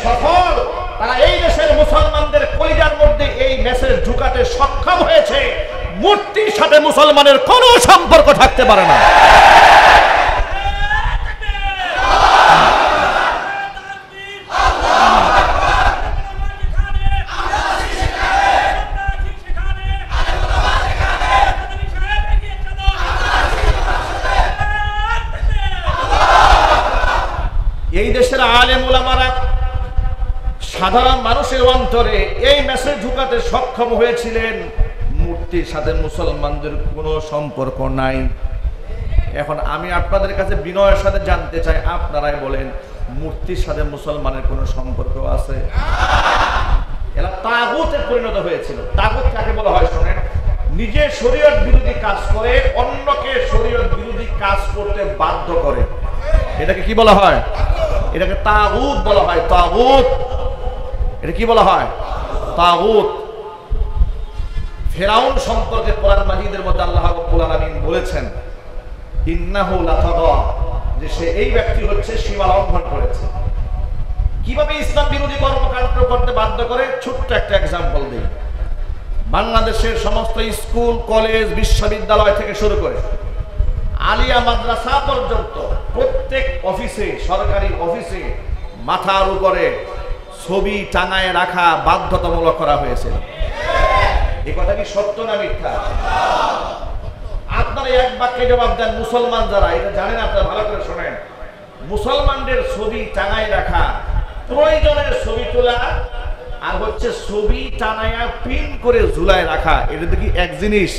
Speaker 1: সফল। তারা এই দেশের মুসলমানদের কলিজার মধ্যে এই মেসেজ ঢুকাতে সক্ষম হয়েছে, মূর্তির সাথে মুসলমানের কোনো সম্পর্ক থাকতে পারে না। এই দেশের আলেম ওলামারা সাধারণ মানুষের অন্তরে এই মেসেজ ঢুকাতে সক্ষম হয়েছিলেন, মূর্তির সাথে মুসলমানদের কোনো সম্পর্ক নাই। এখন আমি আপনাদের কাছে বিনয়ের সাথে জানতে চাই, আপনারাই বলেন, মূর্তির সাথে মুসলমানের কোনো সম্পর্ক আছে? এরা তাগুতে পরিণত হয়েছিল। তাগুত কাকে বলা হয় শোনেন? নিজে শরীয়ত বিরোধী কাজ করে অন্যকে শরীয়ত বিরোধী কাজ করতে বাধ্য করে। এটাকে কি বলা হয়? এটাকে তাগুত বলা হয়। তাগুত, এটা কি বলা হয়? তাগুত। ফিরআউন সম্পর্কে কোরআন মাজিদের মধ্যে আল্লাহ রাব্বুল আলামিন বলেছেন, ইন্নাহু লাতাগা, যে সে এই ব্যক্তি হচ্ছে সীমা লঙ্ঘন করেছে। কিভাবে ইসলাম বিরোধী কর্মকাণ্ড করতে বাধ্য করে? ছোট্ট একটা এক্সাম্পল দিই। বাংলাদেশের সমস্ত স্কুল, কলেজ, বিশ্ববিদ্যালয় থেকে শুরু করে আলিয়া মাদ্রাসা পর্যন্ত প্রত্যেক অফিসে, সরকারি অফিসে মাথার উপরে ছবি টাঙায় রাখা বাধ্যতামূলক করা হয়েছে। এই কথা কি সত্য না মিথ্যা? আপনারা এক বাক্যে জবাব দেন। মুসলমান যারা এটা জানেন, আপনারা ভালো করে শোনেন। মুসলমানদের ছবি টাঙায় রাখা, প্রয়োজনের ছবি তোলা, আর হচ্ছে ছবি টানায়া প্রিন্ট করে ঝুলায় রাখা, এটা দেখি এক জিনিস।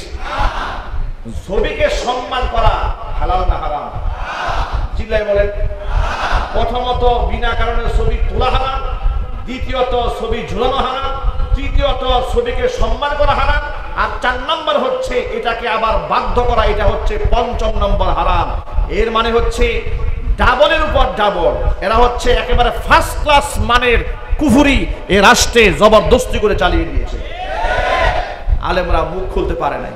Speaker 1: ছবিকে সম্মান করা হালাল না হারাম? চিল্লায় বলেন। প্রথমত বিনা কারণে ছবি তোলা হারাম, দ্বিতীয়ত ছবি ঝুলানো হারাম, তৃতীয়ত ছবিকে সম্মান করা হারাম, আর 4 নম্বর হচ্ছে এটাকে আবার বাধ্য করা, এটা হচ্ছে 5ম নম্বর হারাম। এর মানে হচ্ছে ডাবলের উপর ডাবল। এরা হচ্ছে একেবারে ফার্স্ট ক্লাস মানের কুফরি এ রাষ্ট্রে জবরদস্তি করে চালিয়ে দিয়েছে। আলেমরা মুখ খুলতে পারে নাই।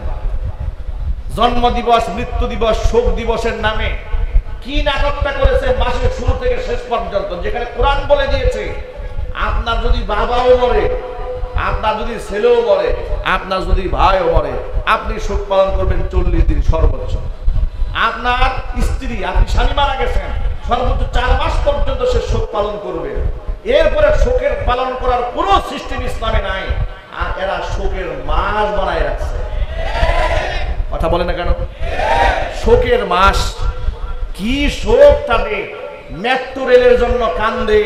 Speaker 1: জন্ম দিবস, মৃত্যু দিবস, শোক দিবসের নামে কি নাটকটা করেছে মাসের শুরু থেকে শেষ পর্যন্ত, যেখানে কোরআন বলে দিয়েছে আপনার যদি বাবাও মরে, আপনার যদি ছেলেও মরে, আপনার যদি ভাইও মরে, আপনি শোক পালন করবেন 40 দিন সর্বোচ্চ। আপনার স্ত্রী, আপনি স্বামী মারা গেছেন, সর্বোচ্চ 4 মাস পর্যন্ত সে শোক পালন করবে। এরপরে শোকের পালন করার কোনো সিস্টেম ইসলামে নাই, আর এরা শোকের মাস বানায় রাখছে। কথা বলে না কেন? শোকের মাস। কি শোক তাদের! মেট্রো রেলের জন্য কান্দে,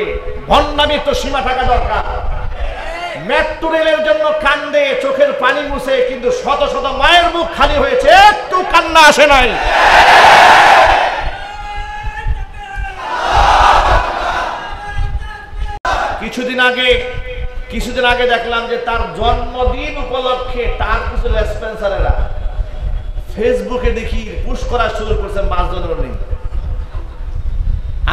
Speaker 1: ভণ্ডামি তো সীমা থাকা দরকার। মেট্রো রেলের জন্য কান্দে, চোখের পানি মুছে, কিন্তু শত শত মায়ের মুখ খালি হয়েছে, একটু কান্না আসে নাই। কিছুদিন আগে কিছুদিন আগে দেখলাম যে তার জন্মদিন উপলক্ষে তার কিছু লেসপেন্সারেরা ফেসবুকে দেখি পুশ করা শুরু করছে মাসজনের নেই।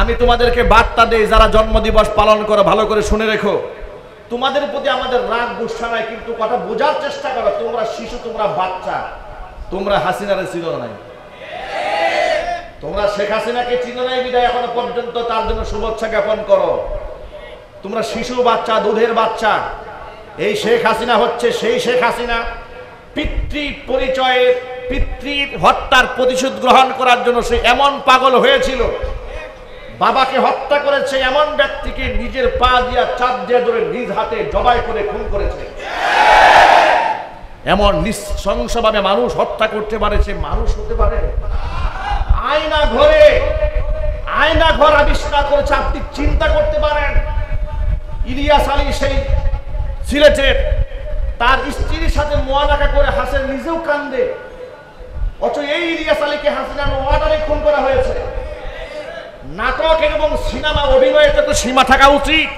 Speaker 1: আমি তোমাদেরকে বার্তা দেই, যারা জন্মদিবস পালন করো ভালো করে শুনে রেখো, তোমাদের প্রতি আমাদের রাগ গুসা নাই, কিন্তু কথা বোঝার চেষ্টা করো, তোমরা শিশু, তোমরা বাচ্চা, তোমরা হাসিনারে চিনো নাই, তোমরা শেখ হাসিনাকে চিনো নাই বিদায় এখনো পর্যন্ত তার জন্য শুভেচ্ছা জ্ঞাপন করো। তোমরা শিশু বাচ্চা, দুধের বাচ্চা। এই শেখ হাসিনা হচ্ছে সেই শেখ হাসিনা পিতৃ পরিচয়ের, পিতৃর হত্যার প্রতিশোধ গ্রহণ করার জন্য সে এমন পাগল হয়েছিল, বাবাকে হত্যা করেছে, এমন ব্যক্তিকে নিজের পা দিয়া চাপ দিয়ে ধরে নিজ হাতে জবাই করে খুন করেছে। এমন নৃশংসভাবে মানুষ হত্যা করতে পারে, সে মানুষ হতে পারে? আয়না ঘর আবিষ্কার করেছে। আপনি চিন্তা করতে পারেন, ইলিয়াস আলী সেই সিলেটের তার স্ত্রীর সাথে মোয়ানাকা করে হাসেন, নিজেও কান্দে, অথচ এই ইলিয়াস আলীকে হাসিনার ওয়ার্ডারে খুন করা হয়েছে। নাটক এবং সিনেমা অভিনয়েতে তো সীমা থাকা উচিত।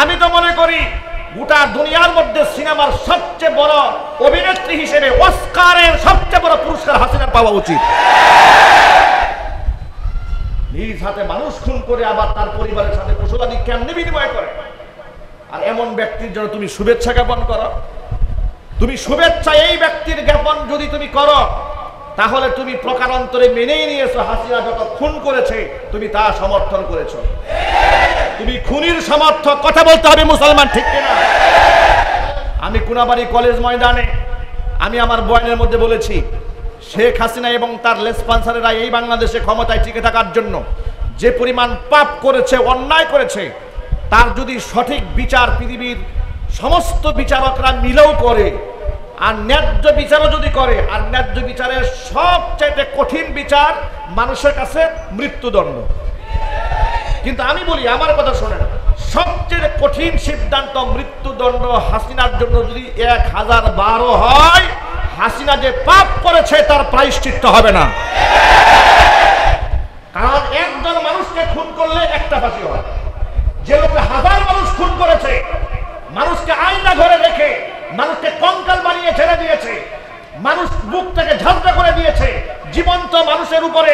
Speaker 1: আমি তো মনে করি গোটা দুনিয়ার মধ্যে সিনেমার সবচেয়ে বড় অভিনেত্রী হিসেবে অস্কারের সবচেয়ে বড় পুরস্কার হাসিনার পাওয়া উচিত। নিজ হাতে মানুষ খুন করে আবার তার পরিবারের সাথে কুশলাদি কেমনে বিনিময় করে। আর এমন ব্যক্তির জন্য তুমি শুভেচ্ছা জ্ঞাপন করো। তুমি শুভেচ্ছা এই ব্যক্তির জ্ঞাপন যদি তুমি করো, তাহলে তুমি প্রকারান্তরে মেনেই নিয়েছো হাসিনা যত খুন করেছে তুমি তা সমর্থন করেছো। তুমি খুনির সমর্থক। কথা বলতে হবে মুসলমান, ঠিক কিনা? আমি কোনাবাড়ি কলেজ ময়দানে আমি আমার বয়ানের মধ্যে বলেছি, শেখ হাসিনা এবং তার লেসপন্সারেরা এই বাংলাদেশে ক্ষমতায় টিকে থাকার জন্য যে পরিমাণ পাপ করেছে, অন্যায় করেছে, তার যদি সঠিক বিচার পৃথিবীর সমস্ত বিচারকরা মিলেও করে, আর ন্যায্য বিচারও যদি করে, আর ন্যায্য বিচারের সবচাইতে কঠিন বিচার মানুষের কাছে মৃত্যুদণ্ড। কিন্তু আমি বলি, আমার কথা শোনেন, সবচেয়ে কঠিন সিদ্ধান্ত মৃত্যুদণ্ড হাসিনার জন্য যদি 1012 হয়, হাসিনা যে পাপ করেছে তার প্রায়শ্চিত্ত হবে না। কারণ একজন মানুষকে খুন করলে একটা ফাঁসি হয়, যে লোকে 1000 মানুষ খুন করেছে, মানুষকে আয়না ঘরে রেখে মানুষকে কঙ্কাল বানিয়ে ছেড়ে দিয়েছে, মানুষ বুক থেকে ঝাঁঝরা করে দিয়েছে, জীবন্ত মানুষের উপরে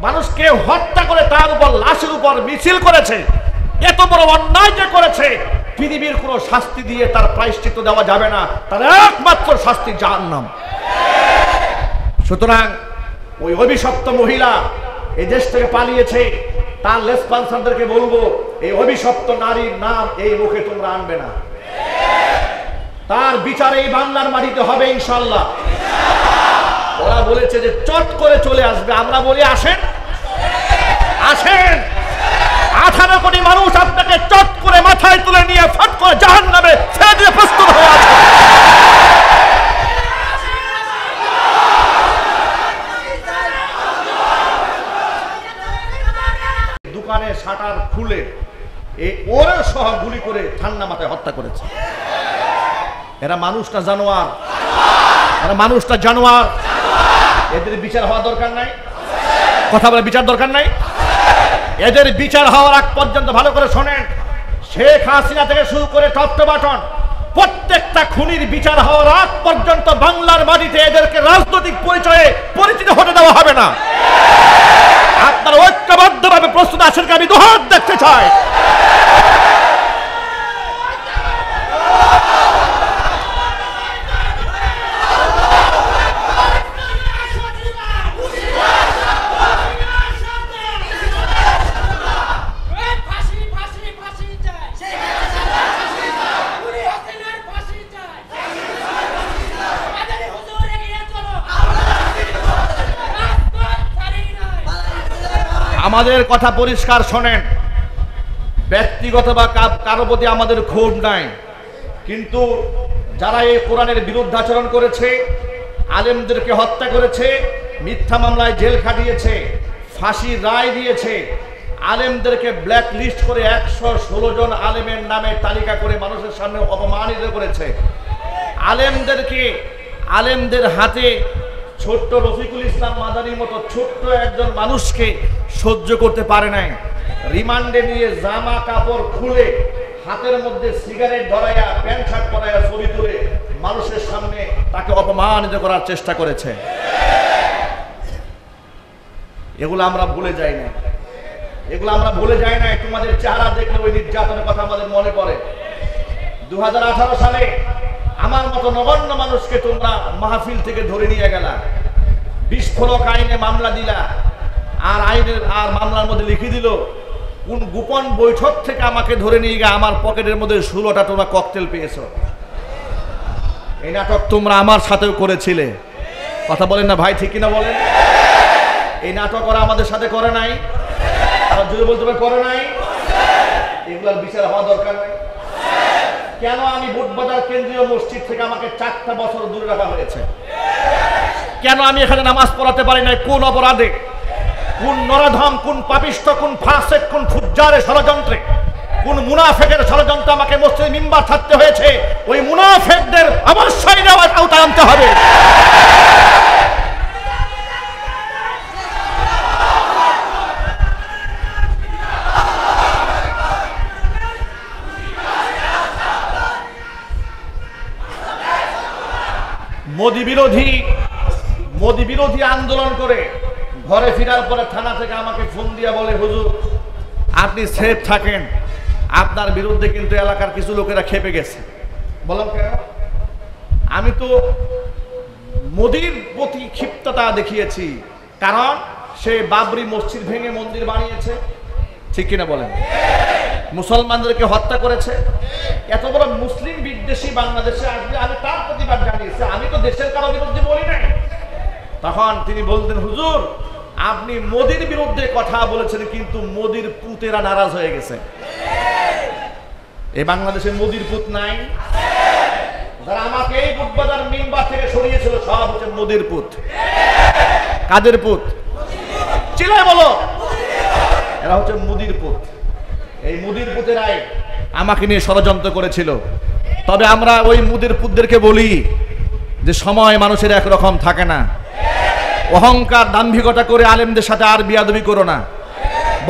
Speaker 1: মানুষকে হত্যা করে তার উপর লাশের উপর মিছিল করেছে, এত বড় অন্যায় যে করেছে, পৃথিবীর কোনো শাস্তি দিয়ে তার প্রায়শ্চিত্ত দেওয়া যাবে না, তার একমাত্র শাস্তি জাহান্নাম। সুতরাং ওই অভিশপ্ত মহিলা এই দেশ থেকে পালিয়েছে, তার লেসপন্সারদেরকে বলবো, এই অভিশপ্ত নারীর নাম এই মুখে তোমরা আনবে না। তার বিচার এই বাংলার মাটিতে হবে ইনশাআল্লাহ। ওরা বলেছে যে চট করে চলে আসবে, আমরা বলি আসেন, আসেন। 18 কোটি মানুষ আপনাকে চট করে মাথায় তুলে নিয়ে ফট করে জাহান্নামে ছেড়ে দিয়ে প্রস্তুত হয়ে আছে। দোকানে শাটার খুলে এই ওরে সহ গুলি করে ঠান্ডা মাথায় হত্যা করেছে। এরা মানুষটা জানোয়ার, এরা মানুষটা জানোয়ার। এদের বিচার হওয়া দরকার নাই? কথা বলে বিচার দরকার নাই? এদের বিচার হওয়ার আগ পর্যন্ত ভালো করে শোনেন, শেখ হাসিনা থেকে শুরু করে টপ টু বটম প্রত্যেকটা খুনির বিচার হওয়ার আগ পর্যন্ত বাংলার মাটিতে এদেরকে রাজনৈতিক পরিচয়ে পরিচিত হতে দেওয়া হবে না। আপনারা ঐক্যবদ্ধভাবে প্রস্তুত আছেন? আমি দুহাত দেখতে চাই। আমাদের কথা পরিষ্কার শোনেন, ব্যক্তিগত বা কারো প্রতি আমাদের ক্ষোভ নাই, কিন্তু যারা এই কোরআনের বিরুদ্ধাচরণ করেছে, আলেমদেরকে হত্যা করেছে, মিথ্যা মামলায় জেল খাটিয়েছে, ফাঁসির রায় দিয়েছে, আলেমদেরকে ব্ল্যাক লিস্ট করে 116 জন আলেমের নামে তালিকা করে মানুষের সামনে অপমানিত করেছে, আলেমদের হাতে ছোট্ট রফিকুল ইসলাম মাদানির মতো ছোট্ট একজন মানুষকে সহ্য করতে পারে নাই, রিমান্ডে নিয়ে জামা কাপড় খুলে হাতের মধ্যে সিগারেট ধরাইয়া প্যান্ট শার্ট পরাইয়া ছবি তুলে মানুষের সামনে তাকে অপমানিত করার চেষ্টা করেছে। এগুলো আমরা ভুলে যাই না, এগুলো আমরা ভুলে যাই না। তোমাদের চেহারা দেখলে ওই নির্যাতনের কথা আমাদের মনে পড়ে। 2018 সালে আমার মতো নগণ্য মানুষকে তোমরা মাহফিল থেকে ধরে নিয়ে গেলা, বিস্ফোরক আইনে মামলা দিলা, আর মামলার মধ্যে লিখে দিল কোন গোপন বৈঠক থেকে আমাকে ধরে নিয়ে গিয়ে আমার পকেটের মধ্যে 16টা তোমরা ককটেল পেয়েছো। এই নাটক তোমরা আমার সাথেও করেছিলে, কথা বলেন না ভাই, ঠিক কিনা বলেন? এই নাটক ওরা আমাদের সাথে করে নাই, আর যদি বলতে করে নাই, এগুলার বিচার হওয়া দরকার নাই। কেন আমি বুটবাজার কেন্দ্রীয় মসজিদ থেকে আমাকে 4টা বছর দূরে রাখা হয়েছে? কেন আমি এখানে নামাজ পড়াতে পারি নাই? কোন অপরাধে, কোন নরাধম, কোন পাপিষ্ঠ, কোন ফাসেক, কোন ফুজ্জারের ষড়যন্ত্রে, কোন মুনাফেকের ষড়যন্ত্রে আমাকে মসজিদে মিম্বার থাকতে হয়েছে? ওই মুনাফেকদের অবশ্যই নেওয়ার আওতায় আনতে হবে। মোদি বিরোধী আন্দোলন করে ঘরে ফেরার পরে থানা থেকে আমাকে ফোন দিয়া বলে, হুজুর আপনি সেফ থাকেন, আপনার বিরুদ্ধে কিন্তু এলাকার কিছু লোকেরা খেপে গেছে। বললাম কেন? আমি তো মোদির প্রতি ক্ষিপ্ততা দেখিয়েছি, কারণ সে বাবরি মসজিদ ভেঙে মন্দির বানিয়েছে, ঠিক কিনা বলেন? মুসলমানদেরকে হত্যা করেছে। এত বড় মুসলিম বিদ্বেষী বাংলাদেশে আসলে আমি তার প্রতিবাদ জানিয়েছি, আমি তো দেশের কারো বিরুদ্ধে বলি নাই। তখন তিনি বলতেন, হুজুর আপনি মোদির বিরুদ্ধে কথা বলেছেন, কিন্তু মোদির পুতেরা নারাজ হয়ে গেছে। এই বাংলাদেশে মোদির পুত নাই। যারা আমাকে এই বুটবাজার মিম্বার থেকে সরিয়েছিল সব হচ্ছে মোদির পুত। কাদের পুত? চিল্লায় বলো, এরা হচ্ছে মোদির পুত। এই মুদির পুতেরাই আমাকে নিয়ে ষড়যন্ত্র করেছিল। তবে আমরা ওই মুদির পুতদেরকে বলি যে সময় মানুষের একরকম থাকে না, অহংকার দাম্ভিকতা করে আলেমদের সাথে আর বিয়াদবি করো না।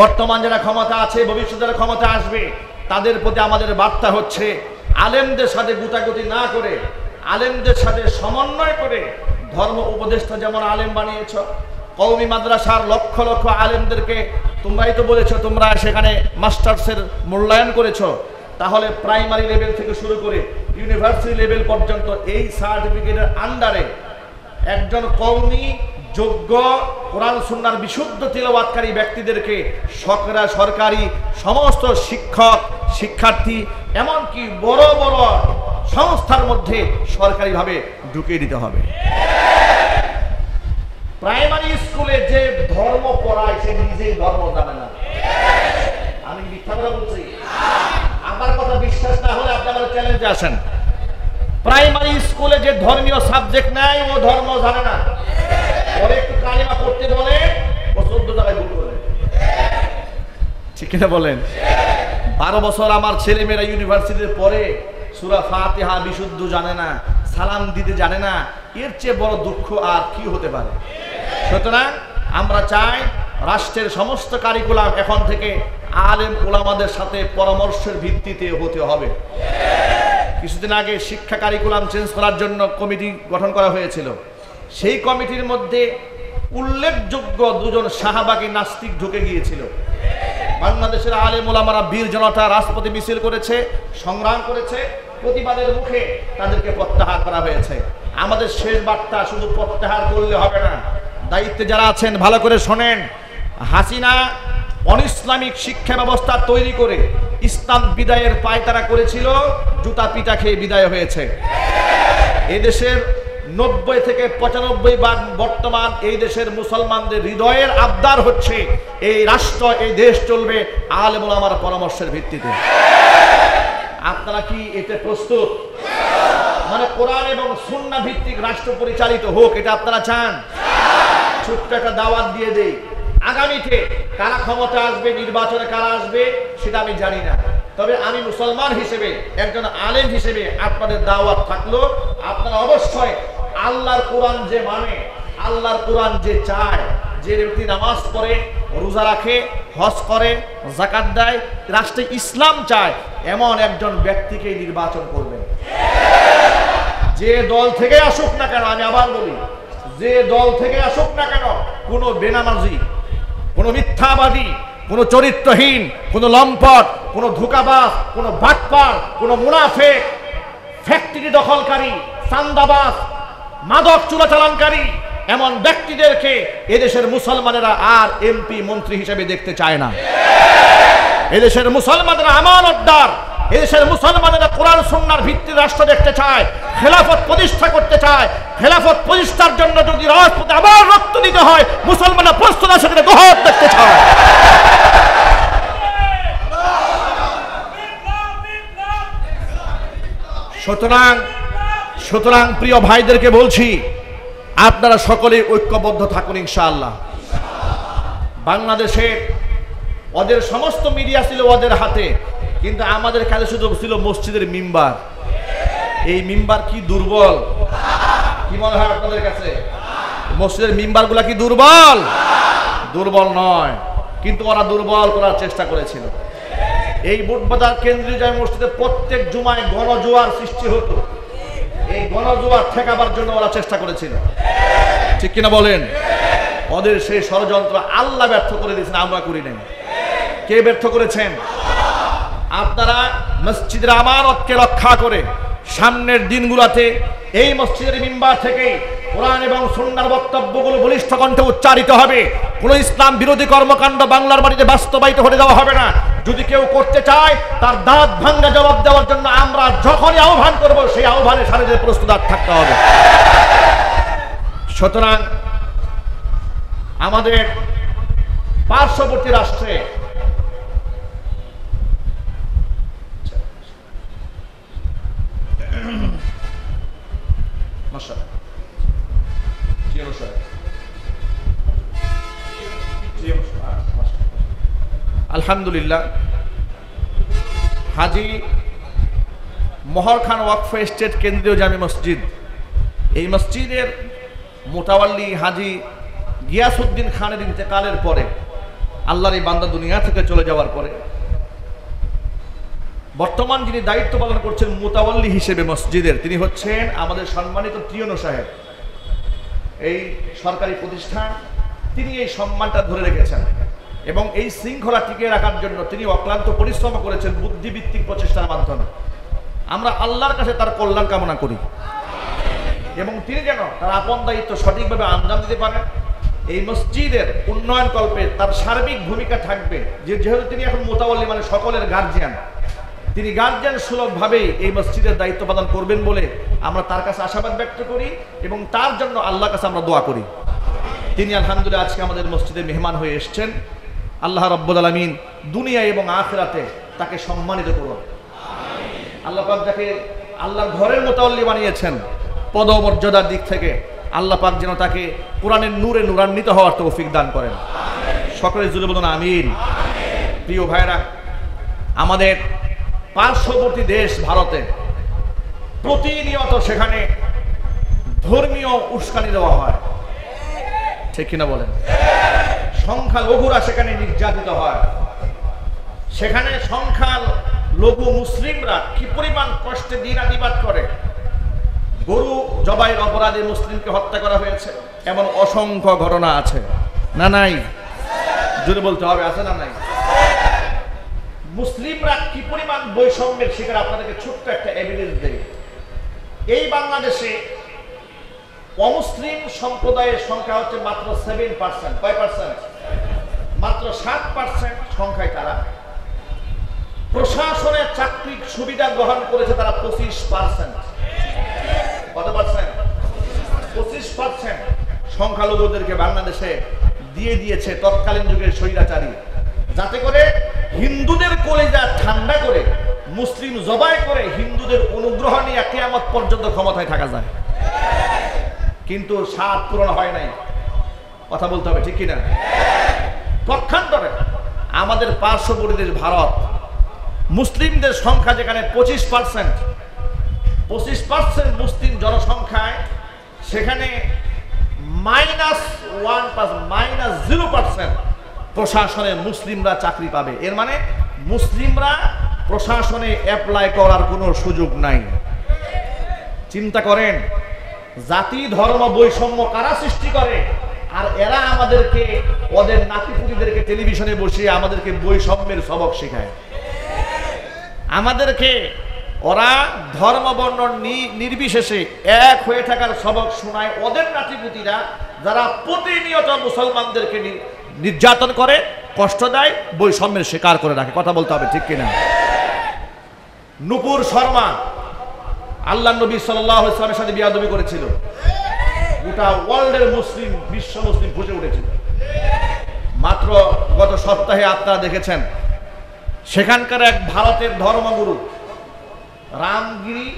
Speaker 1: বর্তমান যারা ক্ষমতা আছে, ভবিষ্যতে যারা ক্ষমতা আসবে, তাদের প্রতি আমাদের বার্তা হচ্ছে আলেমদের সাথে গুটাগুটি না করে, আলেমদের সাথে সমন্বয় করে ধর্ম উপদেষ্টা যেমন আলেম বানিয়েছ, কওমি মাদ্রাসার লক্ষ লক্ষ আলেমদেরকে তোমরাই তো বলেছো তোমরা সেখানে মাস্টার্সের মূল্যায়ন করেছো, তাহলে প্রাইমারি লেভেল থেকে শুরু করে ইউনিভার্সিটি লেভেল পর্যন্ত এই সার্টিফিকেটের আন্ডারে একজন কওমি যোগ্য কোরআন সুন্নাহর বিশুদ্ধ তিলাওয়াতকারী ব্যক্তিদেরকে সরকারি সমস্ত শিক্ষক, শিক্ষার্থী, এমনকি বড় বড় সংস্থার মধ্যে সরকারিভাবে ঢুকিয়ে দিতে হবে। প্রাইমারি স্কুলে যে ধর্ম পড়ায় সে নিজেই ধর্ম জানে না। আমি মিথ্যা কথা বলছি? আমার কথা বিশ্বাস না হলে আপনি আমার চ্যালেঞ্জে আসেন। প্রাইমারি স্কুলে যে ধর্মীয় সাবজেক্ট নাই ও ধর্ম জানে না। ওরে একটু কালিমা পড়তে বলে, ও 14 জায়গায় ভুল করে। ঠিক কিনা বলেন? 12 বছর আমার ছেলেমেয়েরা ইউনিভার্সিটিতে পড়ে সূরা ফাতিহা বিশুদ্ধ জানে না, সালাম দিতে জানে না। এর চেয়ে বড় দুঃখ আর কি হতে পারে? সুতরাং আমরা চাই রাষ্ট্রের সমস্ত কারিকুলাম এখন থেকে আলেম ওলামাদের সাথে পরামর্শের ভিত্তিতে হতে হবে। কিছুদিন আগে শিক্ষা কারিকুলাম চেঞ্জ করার জন্য কমিটি গঠন করা হয়েছিল। সেই কমিটির মধ্যে উল্লেখযোগ্য 2 জন শাহবাগী নাস্তিক ঢুকে গিয়েছিল। বাংলাদেশের আলেম ওলামারা বীর জনতা রাজপথে মিছিল করেছে, সংগ্রাম করেছে, প্রতিবাদের মুখে তাদেরকে প্রত্যাহার করা হয়েছে। আমাদের শেষ বার্তা, শুধু প্রত্যাহার করলে হবে না, দায়িত্বে যারা আছেন ভালো করে শোনেন। হাসিনা অনিসলামিক শিক্ষা ব্যবস্থা তৈরি করে ইসলাম বিদায়ের পায়তারা করেছিল, জুতা পিটা খেয়ে বিদায় হয়েছে। এদেশের 90 থেকে 95% বর্তমান এই দেশের মুসলমানদের হৃদয়ের আবদার হচ্ছে এই রাষ্ট্র, এই দেশ চলবে আলেম ওলামার পরামর্শের ভিত্তিতে। আপনারা কি এতে প্রস্তুত? মানে কোরআন এবং সুন্নাহ ভিত্তিক রাষ্ট্র পরিচালিত হোক, এটা আপনারা চান? ছোট্ট একটা দাওয়াত দিয়ে দেই, আগামীতে কারা ক্ষমতা আসবে, নির্বাচনে কারা আসবে সেটা আমি জানি না, তবে আমি মুসলমান হিসেবে, একজন আলেম হিসেবে আপনাদের দাওয়াত থাকলো, আপনারা অবশ্যই আল্লাহর কোরআন যে মানে, আল্লাহর কোরআন যে চায়, যে ব্যক্তি নামাজ পড়ে, রোজা রাখে, হজ করে, যাকাত দেয়, রাষ্ট্রে ইসলাম চায়, এমন একজন ব্যক্তিকেই নির্বাচন করবেন। যে দল থেকে আসুক না কেন, আমি আবার বলি, যে দল থেকে আসুক না কেন, কোনো বেনামাজি, কোনো মিথ্যাবাদী, কোনো চরিত্রহীন, কোনো লম্পট, কোনো ধোঁকাবাজ, কোনো বাটপার, কোনো মুনাফেক, ফ্যাক্টরি দখলকারী, চাঁদাবাজ, মাদক চোরাচালানকারী, এমন ব্যক্তিদেরকে এদেশের মুসলমানেরা আর এমপি মন্ত্রী হিসেবে দেখতে চায় না। এদেশের মুসলমানেরা আমানতদার, এদেশের মুসলমানেরা কোরআন সুন্নাহর ভিত্তিতে রাষ্ট্র দেখতে চায়, খেলাফত প্রতিষ্ঠা করতে চায়। খেলাফত প্রতিষ্ঠার জন্য যদি রাজপথে আবার রক্ত দিতে হয়, মুসলমানরা প্রস্তুত আছে সেখানে দোহাত দেখতে চায়। সুতরাং প্রিয় ভাইদেরকে বলছি, আপনারা সকলেই ঐক্যবদ্ধ থাকুন ইনশাআল্লাহ। বাংলাদেশে ওদের সমস্ত মিডিয়া ছিল ওদের হাতে, কিন্তু আমাদের কাছে শুধু ছিল মসজিদের মিম্বার। এই মিম্বার কি দুর্বল? কি মনে হয় আপনাদের কাছে? মসজিদের মিম্বারগুলা কি দুর্বল? দুর্বল নয়, কিন্তু ওরা দুর্বল করার চেষ্টা করেছিল। এই বুটবাজার কেন্দ্রীয় জামে মসজিদে প্রত্যেক জুমায় গণজোয়ার সৃষ্টি হতো। এই গণজোয়ার ঠেকাবার জন্য ওরা চেষ্টা করেছিল, ঠিক কিনা বলেন? ওদের সেই ষড়যন্ত্র আল্লাহ ব্যর্থ করে দিয়েছেন, আমরা করি নাই। কে ব্যর্থ করেছেন? আপনারা মসজিদের আমানতকে রক্ষা করে সামনের দিনগুলোতে এই মসজিদের মিম্বার থেকে কোরআন এবং সুন্নাহর বক্তব্যগুলো বলিষ্ঠ কণ্ঠে উচ্চারিত হবে। কোন ইসলাম বিরোধী কর্মকাণ্ড বাংলার মাটিতে বাস্তবায়িত হতে দেওয়া হবে না। যদি কেউ করতে চায়, তার দাঁত ভাঙ্গা জবাব দেওয়ার জন্য আমরা যখনই আহ্বান করব, সেই আহ্বানে সারা দিয়ে প্রস্তুত থাকতে হবে। সুতরাং আমাদের পার্শ্ববর্তী রাষ্ট্রে আলহামদুলিল্লাহ হাজী মহর খান ওয়াকফ এস্টেট কেন্দ্রীয় জামে মসজিদ, এই মসজিদের মোতাওয়াল্লি হাজী গিয়াসউদ্দিন খানের ইন্তেকালের পরে, আল্লাহর এই বান্দা দুনিয়া থেকে চলে যাওয়ার পরে, বর্তমান যিনি দায়িত্ব পালন করছেন মোতাওয়াল্লি হিসেবে মসজিদের, তিনি হচ্ছেন আমাদের সম্মানিত ত্রিয়নো সাহেব। এই সরকারি প্রতিষ্ঠান, তিনি এই সম্মানটা ধরে রেখেছেন এবং এই শৃঙ্খলা টিকিয়ে রাখার জন্য তিনি অক্লান্ত পরিশ্রম করেছেন বুদ্ধিভিত্তিক প্রচেষ্টার মাধ্যমে। আমরা আল্লাহর কাছে তার কল্যাণ কামনা করি এবং তিনি যেন তার আপন দায়িত্ব সঠিকভাবে আঞ্জাম দিতে পারেন। এই মসজিদের উন্নয়ন কল্পে তার সার্বিক ভূমিকা থাকবে, যেহেতু তিনি এখন মোতাওয়াল্লি মানে সকলের গার্জিয়ান, তিনি গার্জিয়ান সুলভভাবে এই মসজিদের দায়িত্ব পালন করবেন বলে আমরা তার কাছে আশাবাদ ব্যক্ত করি এবং তার জন্য আল্লাহর কাছে আমরা দোয়া করি। তিনি আলহামদুলিল্লাহ আজকে আমাদের মসজিদে মেহমান হয়ে এসেছেন। আল্লাহ রাব্বুল আলামিন দুনিয়া এবং আখিরাতে তাকে সম্মানিত করুন। আল্লাহ পাক যাকে আল্লাহর ঘরের মোতাওয়াল্লি বানিয়েছেন, পদমর্যাদার দিক থেকে আল্লাহ পাক যেন তাকে কোরআনের নূরে নূরান্বিত হওয়ার তৌফিক দান করেন। সকলে জুড়ে বলুন আমিন। প্রিয় ভাইরা, আমাদের পার্শ্ববর্তী দেশ ভারতে প্রতিনিয়ত সেখানে ধর্মীয় উস্কানি দেওয়া হয়, ঠিক কিনা বলেন? সংখ্যালঘুরা সেখানে নির্যাতিত হয়। সেখানে সংখ্যালঘু মুসলিমরা কি পরিমাণ কষ্টে দিনাতিপাত করে। গরু জবাইয়ের অপরাধে মুসলিমকে হত্যা করা হয়েছে, এমন অসংখ্য ঘটনা আছে না নাই? জোরে বলতে হবে, আছে না নাই? মুসলিমরা কি পরিমাণ বৈষম্যের শিকার আপনাদেরকে ছোট্ট একটা এভিডেন্স দেয়। এই বাংলাদেশে অমুসলিম সম্প্রদায়ের সংখ্যা হচ্ছে মাত্র 7%। কয় পার্সেন্ট? মাত্র 7% সংখ্যায় তারা। প্রশাসনের চাকরির সুবিধা গ্রহণ করেছে তারা 25%। কত পার্সেন্ট? 25% সংখ্যালঘুদেরকে বাংলাদেশে দিয়ে দিয়েছে তৎকালীন যুগের স্বৈরাচারী, যাতে করে হিন্দুদের কলিজা ঠান্ডা করে মুসলিম জবাই করে হিন্দুদের অনুগ্রহ নিয়ে কিয়ামত পর্যন্ত ক্ষমতায় থাকা যায়। কিন্তু স্বাদ পূরণ হয় নাই, কথা বলতে হবে, ঠিক কিনা? পক্ষান্তরে আমাদের পার্শ্ববর্তী দেশ ভারত, মুসলিমদের সংখ্যা যেখানে 25% মুসলিম জনসংখ্যায়, সেখানে -1% প্রশাসনে মুসলিমরা চাকরি পাবে। এর মানে মুসলিমরা প্রশাসনে অ্যাপ্লাই করার কোনো সুযোগ নাই। চিন্তা করেন, জাতি ধর্ম বৈষম্য কারা সৃষ্টি করে? আর এরা আমাদেরকে, ওদের নাতিপুতিদেরকে টেলিভিশনে বসিয়ে আমাদেরকে বৈষম্যের সবক শেখায়। আমাদেরকে ওরা ধর্ম বর্ণ নির্বিশেষে এক হয়ে থাকার সবক শোনায় ওদের নাতিপুতিরা, যারা প্রতিনিয়ত মুসলমানদেরকে নির্যাতন করে, কষ্ট দেয়, বৈষম্যের শিকার করে রাখে। কথা বলতে হবে, ঠিক কিনা? নূপুর শর্মা আল্লাহ নবী সাল্লাল্লাহু আলাইহি ওয়াসাল্লামের সাথে বিয়াদবি করেছিল। গোটা ওয়ার্ল্ডের মুসলিম, বিশ্ব মুসলিম ফুঁসে উঠেছিল। মাত্র গত সপ্তাহে আপনারা দেখেছেন, সেখানকার এক ভারতের ধর্মগুরু রামগিরি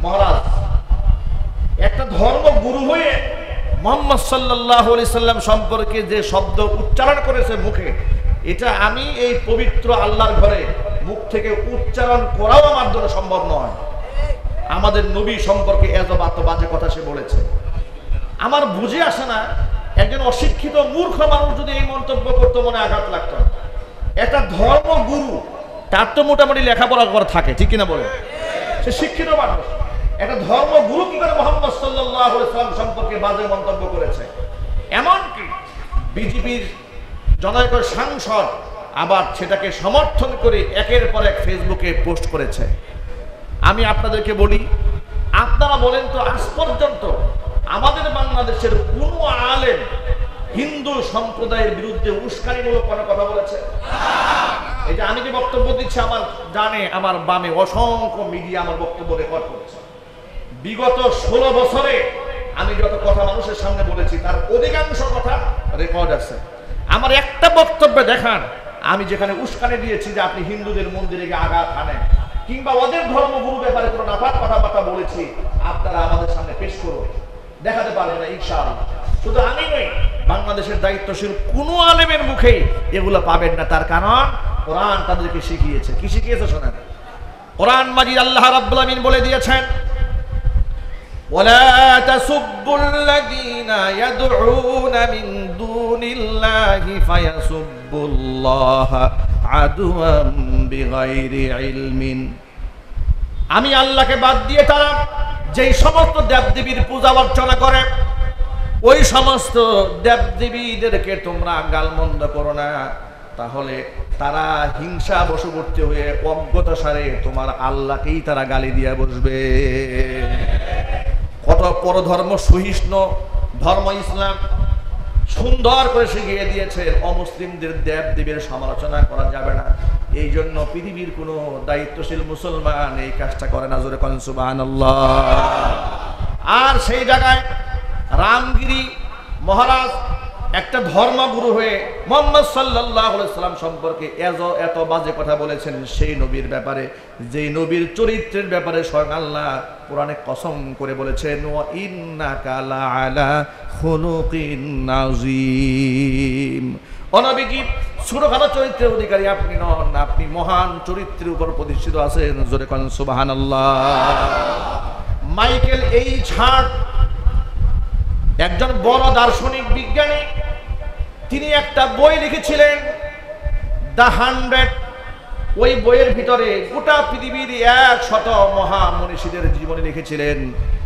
Speaker 1: মহারাজ একটা ধর্মগুরু হয়ে মুহাম্মদ সাল্লাল্লাহু আলাইহি সাল্লাম সম্পর্কে যে শব্দ উচ্চারণ করেছে মুখে, এটা আমি এই পবিত্র আল্লাহর ঘরে মুখ থেকে উচ্চারণ করাও আমার জন্য সম্ভব নয়। আমাদের নবী সম্পর্কে এত বাজে কথা সে বলেছে। আমার বুঝে আসে না, একজন অশিক্ষিত মূর্খ মানুষ যদি এই মন্তব্য করতো মনে আঘাত লাগতো। একটা ধর্মগুরু, তার তো মোটামুটি লেখাপড়া করা থাকে, ঠিক কিনা বলে? সে শিক্ষিত মানুষ। একটা ধর্মগুরু কি করে মুহাম্মদ সাল্লাল্লাহু আলাইহি ওয়াসাল্লাম সম্পর্কে বাজে মন্তব্য করেছে? এমনকি বিজেপির জনৈক সাংসদ আবার সেটাকে সমর্থন করে একের পর এক ফেসবুকে পোস্ট করেছে। আমি আপনাদেরকে বলি, আপনারা বলেন তো, আজ পর্যন্ত আমাদের বাংলাদেশের কোন আলেম হিন্দু সম্প্রদায়ের বিরুদ্ধে উস্কানিমূলক কোনো কথা বলেছে? এই যে আমি যে বক্তব্য দিচ্ছি, আমার জানে আমার বামে অসংখ্য মিডিয়া আমার বক্তব্য রেকর্ড করেছে। বিগত 16 বছরে আমি যত কথা মানুষের সামনে বলেছি, তার অধিকাংশ কথা রেকর্ড আছে। আমার একটা বক্তব্যে দেখান আমি যেখানে উস্কানি দিয়েছি যে আপনি হিন্দুদের মন্দিরে গিয়ে আঘাত হানেন, কিংবা ওদের ধর্মগুরু ব্যাপারে কোনো নাপাক কথাবার্তা বলেছি, আপনারা আমাদের সামনে পেশ করুন। দেখাতে পারবে না ইনশাআল্লাহ। শুধু আমি নই, বাংলাদেশের দায়িত্বশীল কোনো আলেমের মুখে এগুলো পাবেন না। তার কারণ কোরআন তাদেরকে শিখিয়েছে। কি শিখিয়েছে শোনেন, কোরআন মাজিদ আল্লাহ রাব্বুল আমিন বলে দিয়েছেন, ওয়ালা তাসুব্বুল্লাযীনা ইয়াদউনা মিন দুনিল্লাহি ফায়াসুব্বুল্লাহা আদওয়াম বিগাইরি ইলমিন। আমি আল্লাহকে বাদ দিয়ে তারা যেই সমস্ত দেবদেবীর পূজা অর্চনা করে, ওই সমস্ত দেবদেবীদেরকে তোমরা গালমন্দ করো না, তাহলে তারা হিংসা বশবর্তী হয়ে অজ্ঞতাসারে তোমার আল্লাহকেই তারা গালি দিয়ে বসবে। কত পরধর্ম সহিষ্ণু ধর্ম ইসলাম সুন্দর করে শিখিয়ে দিয়েছে, অমুসলিমদের দেবদেবীর সমালোচনা করা যাবে না। এই জন্য পৃথিবীর কোনো দায়িত্বশীল মুসলমান এই কাজটা করে না। জোরে কোন সুবহানাল্লাহ। আর সেই জায়গায় রামগিরি মহারাজ একটা ধর্মগুরু হয়ে মুহাম্মদ সাল্লাল্লাহু আলাইহি সাল্লাম সম্পর্কে এত বাজে কথা বলেছেন, সেই নবীর ব্যাপারে, যেই নবীর চরিত্রের ব্যাপারে স্বয়ং আল্লাহ কোরআনে কসম করে বলেছেন, ওয়া ইন্নাকা লাআলা খুলুকিন আযীম। ও নবীজি, ছোটখাটো চরিত্রের অধিকারী আপনি নন, আপনি মহান চরিত্রের উপর প্রতিষ্ঠিত আছেন। জোরে কোন সুবহানাল্লাহ। মাইকেল এইচ হার্ট একজন বড় দার্শনিক বিজ্ঞানী, তিনি একটা বই লিখেছিলেন দ্য 100। ওই বইয়ের ভিতরে গোটা পৃথিবীর 100 মহামনীষীদের জীবনী লিখেছিলেন।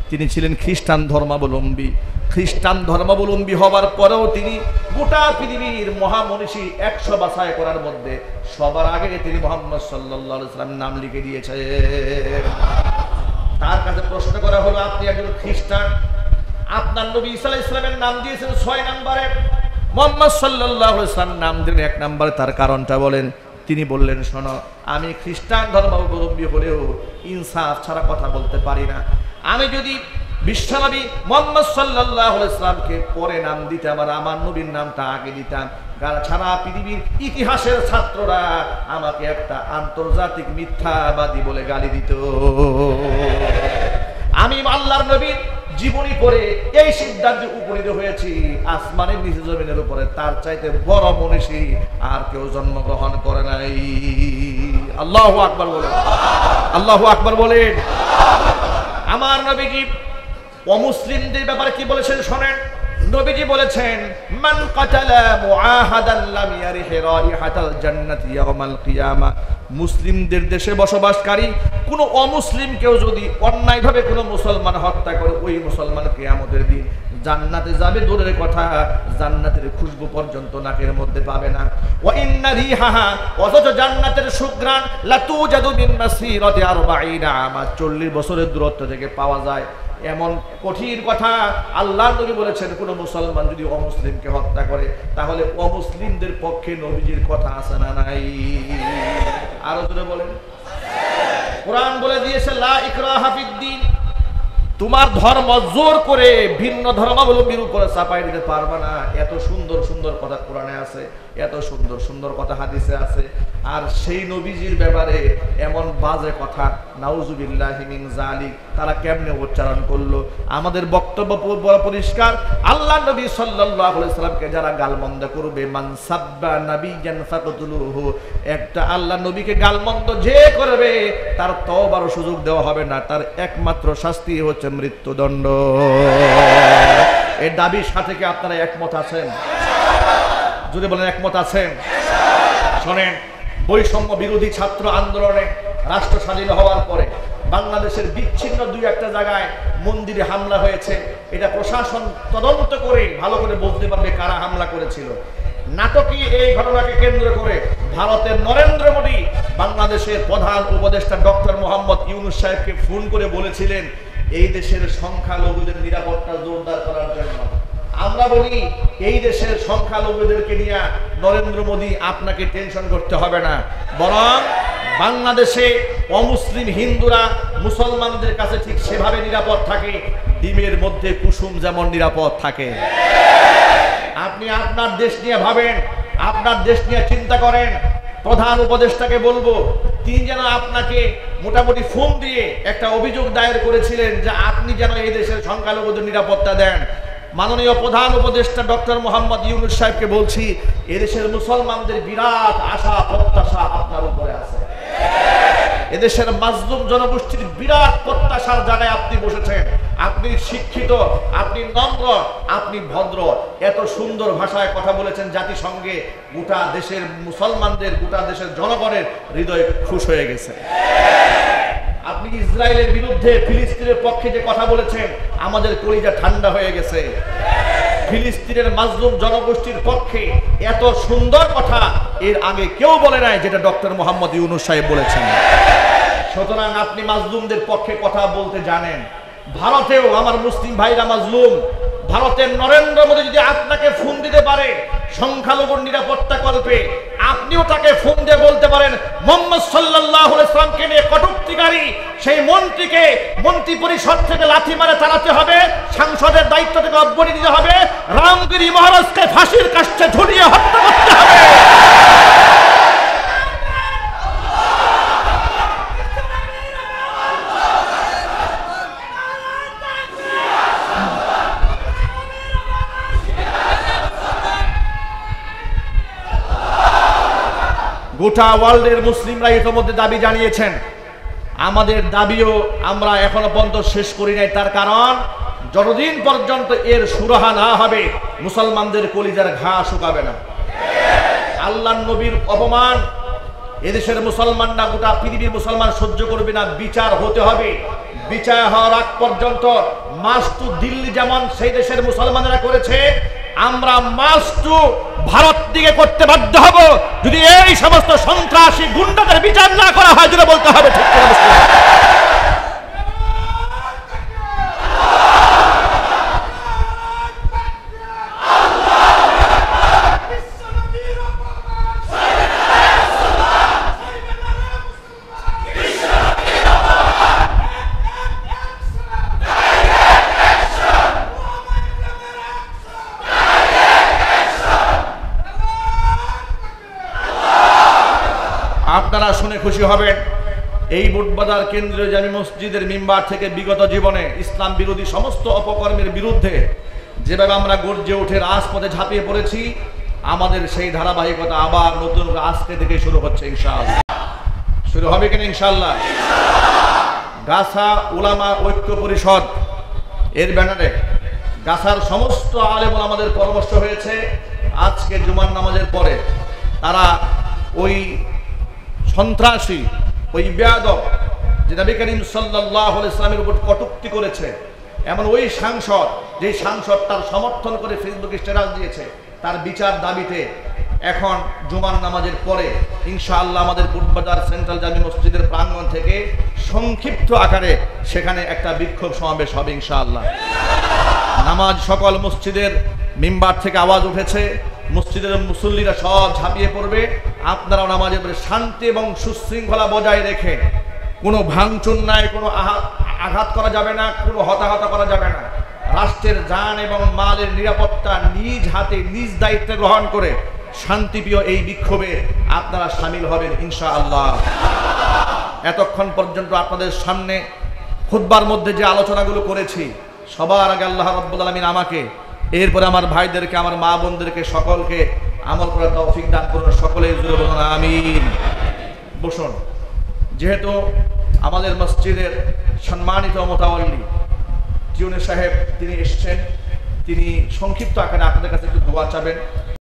Speaker 1: তিনি ছিলেন খ্রিস্টান ধর্মাবলম্বী। খ্রিস্টান ধর্মাবলম্বী হবার পরেও তিনি গোটা পৃথিবীর মহামনীষী 100 বাছাই করার মধ্যে সবার আগে তিনি মুহাম্মদ সাল্লাল্লাহু আলাইহি ওয়াসাল্লামের নাম লিখে দিয়েছেন। তার কাছে প্রশ্ন করা হলো, আপনি একজন খ্রিস্টান, আপনার নবী ঈসা আলাইহিস সালামের নাম দিয়েছেন 6 নম্বরে, মুহাম্মদ সাল্লাল্লাহু আলাইহি ওয়াসাল্লাম নাম দিলেন 1 নম্বরে, তার কারণটা বলেন। তিনি বললেন, শোনো, আমি খ্রিস্টান ধর্মাবলম্বী হলেও ইনসাফ ছাড়া কথা বলতে পারি না। আমি যদি বিশ্বনবী মুহাম্মদ সাল্লাল্লাহু আলাইহি ওয়াসাল্লামকে পরে নাম দিতাম আর আমার নবীর নামটা আগে দিতাম, সারা পৃথিবীর ইতিহাসের ছাত্ররা আমাকে একটা আন্তর্জাতিক মিথ্যাবাদী বলে গালি দিত। আমি আল্লাহর নবীর জীবনী পড়ে এই সিদ্ধান্তে উপনীত হয়েছি, আসমানের নিচে জমিনের উপরে তার চাইতে বড় মনীষী আর কেউ জন্মগ্রহণ করে নাই। আল্লাহু আকবার বলেন, আল্লাহু আকবার বলেন। আমার নবীজি অমুসলিমদের ব্যাপারে কি বলেছেন শোনেন, নবীজি বলেছেন, মান কাতালা মুআহাদান লাম ইয়ারিহ রাইহাতাল জান্নাতি ইয়াওমাল কিয়ামা। মুসলিমদের দেশে বসবাসকারী কোন অমুসলিম কেউ যদি অন্যায়ভাবে কোনো মুসলমান হত্যা করে, ওই মুসলমান কিয়ামতের দিন জান্নাতে যাবে দূরের কথা, জান্নাতের খুশবু পর্যন্ত নাকের মধ্যে পাবে না। ওয়া ইন্না রিহাহা, অথচ জান্নাতের সুঘ্রাণ লাতুজাদু মিন মাসিরাতি 40 আমা, 40 বছরের দূরত্ব থেকে পাওয়া যায়। এমন কঠিন কথা আল্লাহ নবী বলেছেন, কোন মুসলমান যদি অমুসলিমকে হত্যা করে তাহলে অমুসলিমদের পক্ষে নবীজির কথা আছে না নাই? আরো জোরে বলেন। কোরআন বলে দিয়েছে, লা ইকরাহা ফিদ্দিন, তোমার ধর্ম জোর করে ভিন্ন ধর্মাবলম্বীর উপরে চাপাই দিতে পারবে না। এত সুন্দর সুন্দর কথা কোরআনে আছে, এত সুন্দর সুন্দর কথা হাদিসে আছে, আর সেই নবীজির ব্যাপারে এমন বাজে কথা, নাউজুবিল্লাহি মিন যালিক, তারা কেমনে উচ্চারণ করলো? আমাদের বক্তব্য বড় পরিষ্কার, আল্লাহ নবী সাল্লাল্লাহু আলাইহি সাল্লামকে যারা গালমন্দ করবে, মান সাব্বা নাবিয়ান ফাকতুলুহু, একটা আল্লাহ নবীকে গালমন্দ যে করবে তার তওবার সুযোগ দেওয়া হবে না, তার একমাত্র শাস্তি হচ্ছে মৃত্যুদণ্ড। এই দাবির সাথে কি আপনারা একমত আছেন? যদি বলেন একমত আছেন। শোনেন, বৈষম্য বিরোধী ছাত্র আন্দোলনে রাষ্ট্র স্বাধীন হওয়ার পরে বাংলাদেশের বিচ্ছিন্ন দুই একটা জায়গায় মন্দিরে হামলা হয়েছে। এটা প্রশাসন তদন্ত করে ভালো করে বলতে পারবে কারা হামলা করেছিল। নাটকীয় এই ঘটনাকে কেন্দ্র করে ভারতের নরেন্দ্র মোদী বাংলাদেশের প্রধান উপদেষ্টা ডক্টর মোহাম্মদ ইউনূস সাহেবকে ফোন করে বলেছিলেন এই দেশের সংখ্যালঘুদের নিরাপত্তা জোরদার করার জন্য। আমরা বলি, এই দেশের সংখ্যালঘুদেরকে নিয়ে নরেন্দ্র মোদী আপনাকে টেনশন করতে হবে না, বরং বাংলাদেশে অমুসলিম হিন্দুরা মুসলমানদের কাছে ঠিক সেভাবে নিরাপদ থাকে, ডিমের মধ্যে কুসুম যেমন নিরাপদ থাকে। আপনি আপনার দেশ নিয়ে ভাবেন, আপনার দেশ নিয়ে চিন্তা করেন। প্রধান উপদেষ্টাকে বলবো, তিনি যেন আপনাকে মোটামুটি ফোন দিয়ে একটা অভিযোগ দায়ের করেছিলেন যে আপনি যেন এই দেশের সংখ্যালঘুদের নিরাপত্তা দেন। মাননীয় প্রধান উপদেষ্টা ডক্টর মোহাম্মদ ইউনূস সাহেবকে বলছি, এদেশের মুসলমানদের বিরাট আশা প্রত্যাশা আপনার উপরে আছে। এদেশের মাজলুম জনগোষ্ঠীর বিরাট প্রত্যাশার জায়গায় আপনি বসেছেন। আপনি শিক্ষিত, আপনি নম্র, আপনি ভদ্র, এত সুন্দর ভাষায় কথা বলেছেন জাতিসংঘে, গোটা দেশের মুসলমানদের, গোটা দেশের জনগণের হৃদয় খুশ হয়ে গেছে। আপনি ইসরায়েলের বিরুদ্ধে ফিলিস্তিনের পক্ষে যে কথা বলেছেন, আমাদের কলিজা ঠান্ডা হয়ে গেছে। ফিলিস্তিনের মাজলুম জনগোষ্ঠীর পক্ষে এত সুন্দর কথা এর আগে কেউ বলে নাই যেটা ডক্টর মোহাম্মদ ইউনূস সাহেব বলেছেন। সুতরাং আপনি মাজলুমদের পক্ষে কথা বলতে জানেন। ভারতেও আমার মুসলিম ভাইরা মাজলুম, ভারতের নরেন্দ্র মোদী যদি আপনাকে ফোন দিতে পারে সংখ্যালঘুর নিরাপত্তা কল্পে, আপনিও তাকে ফোন দিয়ে বলতে পারেন মুহাম্মদ সাল্লাল্লাহু আলাইহি সাল্লামকে নিয়ে কটূক্তিকারী সেই মন্ত্রীকে মন্ত্রী পরিষদ থেকে লাথি মারে তাড়াতে হবে, সাংসদের দায়িত্ব থেকে অব্যাহতি দিতে হবে, রামগিরি মহারাজকে ফাঁসির কাষ্ঠে ঝুলিয়ে হত্যা করতে হবে। গোটা ওয়ার্ল্ডের মুসলিমরা ইতিমধ্যে দাবি জানিয়েছেন। আমাদের দাবিও আমরা এখনো পর্যন্ত শেষ করি নাই, তার কারণ যতদিন পর্যন্ত এর সুরাহা না হবে মুসলমানদের কলিজার ঘা শুকাবে না। আল্লাহর নবীর অপমান এদেশের মুসলমানরা, গোটা পৃথিবীর মুসলমান সহ্য করবে না। বিচার হতে হবে। বিচার হওয়ার আগ পর্যন্ত মাস টু দিল্লি যেমন সেই দেশের মুসলমানেরা করেছে, আমরা মাস টু ভারত দিকে করতে বাধ্য হব যদি এই সমস্ত সন্ত্রাসী গুন্ডাদের বিচার না করা হয়। যেটা বলতে হবে ঠিক আপনারা শুনে খুশি হবেন। এই বুটবাজার কেন্দ্রীয় জামি মসজিদের মিম্বার থেকে বিগত জীবনে ইসলাম বিরোধী সমস্ত অপকর্মের বিরুদ্ধে যেভাবে আমরা গর্জে উঠে রাজপথে ঝাঁপিয়ে পড়েছি, আমাদের সেই ধারাবাহিকতা আবার নতুন আজকে থেকে শুরু হচ্ছে। ইনশাআল্লাহ শুরু হবে কিনা? ইনশাআল্লাহ। গাছা উলামা ঐক্য পরিষদ এর ব্যানারে গাছার সমস্ত আলেম ওলামাদের পরামর্শ হয়েছে আজকে জুমার নামাজের পরে তারা ওই সন্ত্রাসী, ওই বেয়াদব যে নবী করিম সাল্লাল্লাহু আলাইহি ওয়াসাল্লামের উপর কটূক্তি করেছে, এমন ওই সাংসদ, যে সাংসদ তার সমর্থন করে ফেসবুকে স্ট্যাটাস দিয়েছে, তার বিচার দাবিতে এখন জুমার নামাজের পরে ইনশাআল্লাহ আমাদের বুটবাজার সেন্ট্রাল জামি মসজিদের প্রাঙ্গণ থেকে সংক্ষিপ্ত আকারে সেখানে একটা বিক্ষোভ সমাবেশ হবে ইনশাআল্লাহ। নামাজ সকল মসজিদের মিম্বার থেকে আওয়াজ উঠেছে, মসজিদের মুসল্লিরা সব ঝাঁপিয়ে পড়বে। আপনারাও নামাজের পরে শান্তি এবং সুশৃঙ্খলা বজায় রেখে কোনো ভাঙচুর নাই, কোনো আঘাত করা যাবে না, কোনো হতাহত করা যাবে না। রাষ্ট্রের জান এবং মালের নিরাপত্তা নিজ হাতে নিজ দায়িত্বে গ্রহণ করে শান্তিপ্রিয় এই বিক্ষোভে আপনারা সামিল হবেন ইনশাআল্লাহ। এতক্ষণ পর্যন্ত আপনাদের সামনে খুতবার মধ্যে যে আলোচনাগুলো করেছি, সবার আগে আল্লাহ রাব্বুল আলামিন আমাকে, এরপরে আমার ভাইদেরকে, আমার মা বোনদেরকে সকলকে আমল করার তৌফিক দান করুন। সকলেই জোরে বলুন আমিন। বসুন। যেহেতু আমাদের মসজিদের সম্মানিত মোতাওয়াল্লি টিউনে সাহেব তিনি এসছেন, তিনি সংক্ষিপ্ত আকারে আপনাদের কাছে একটু দোয়া চাবেন।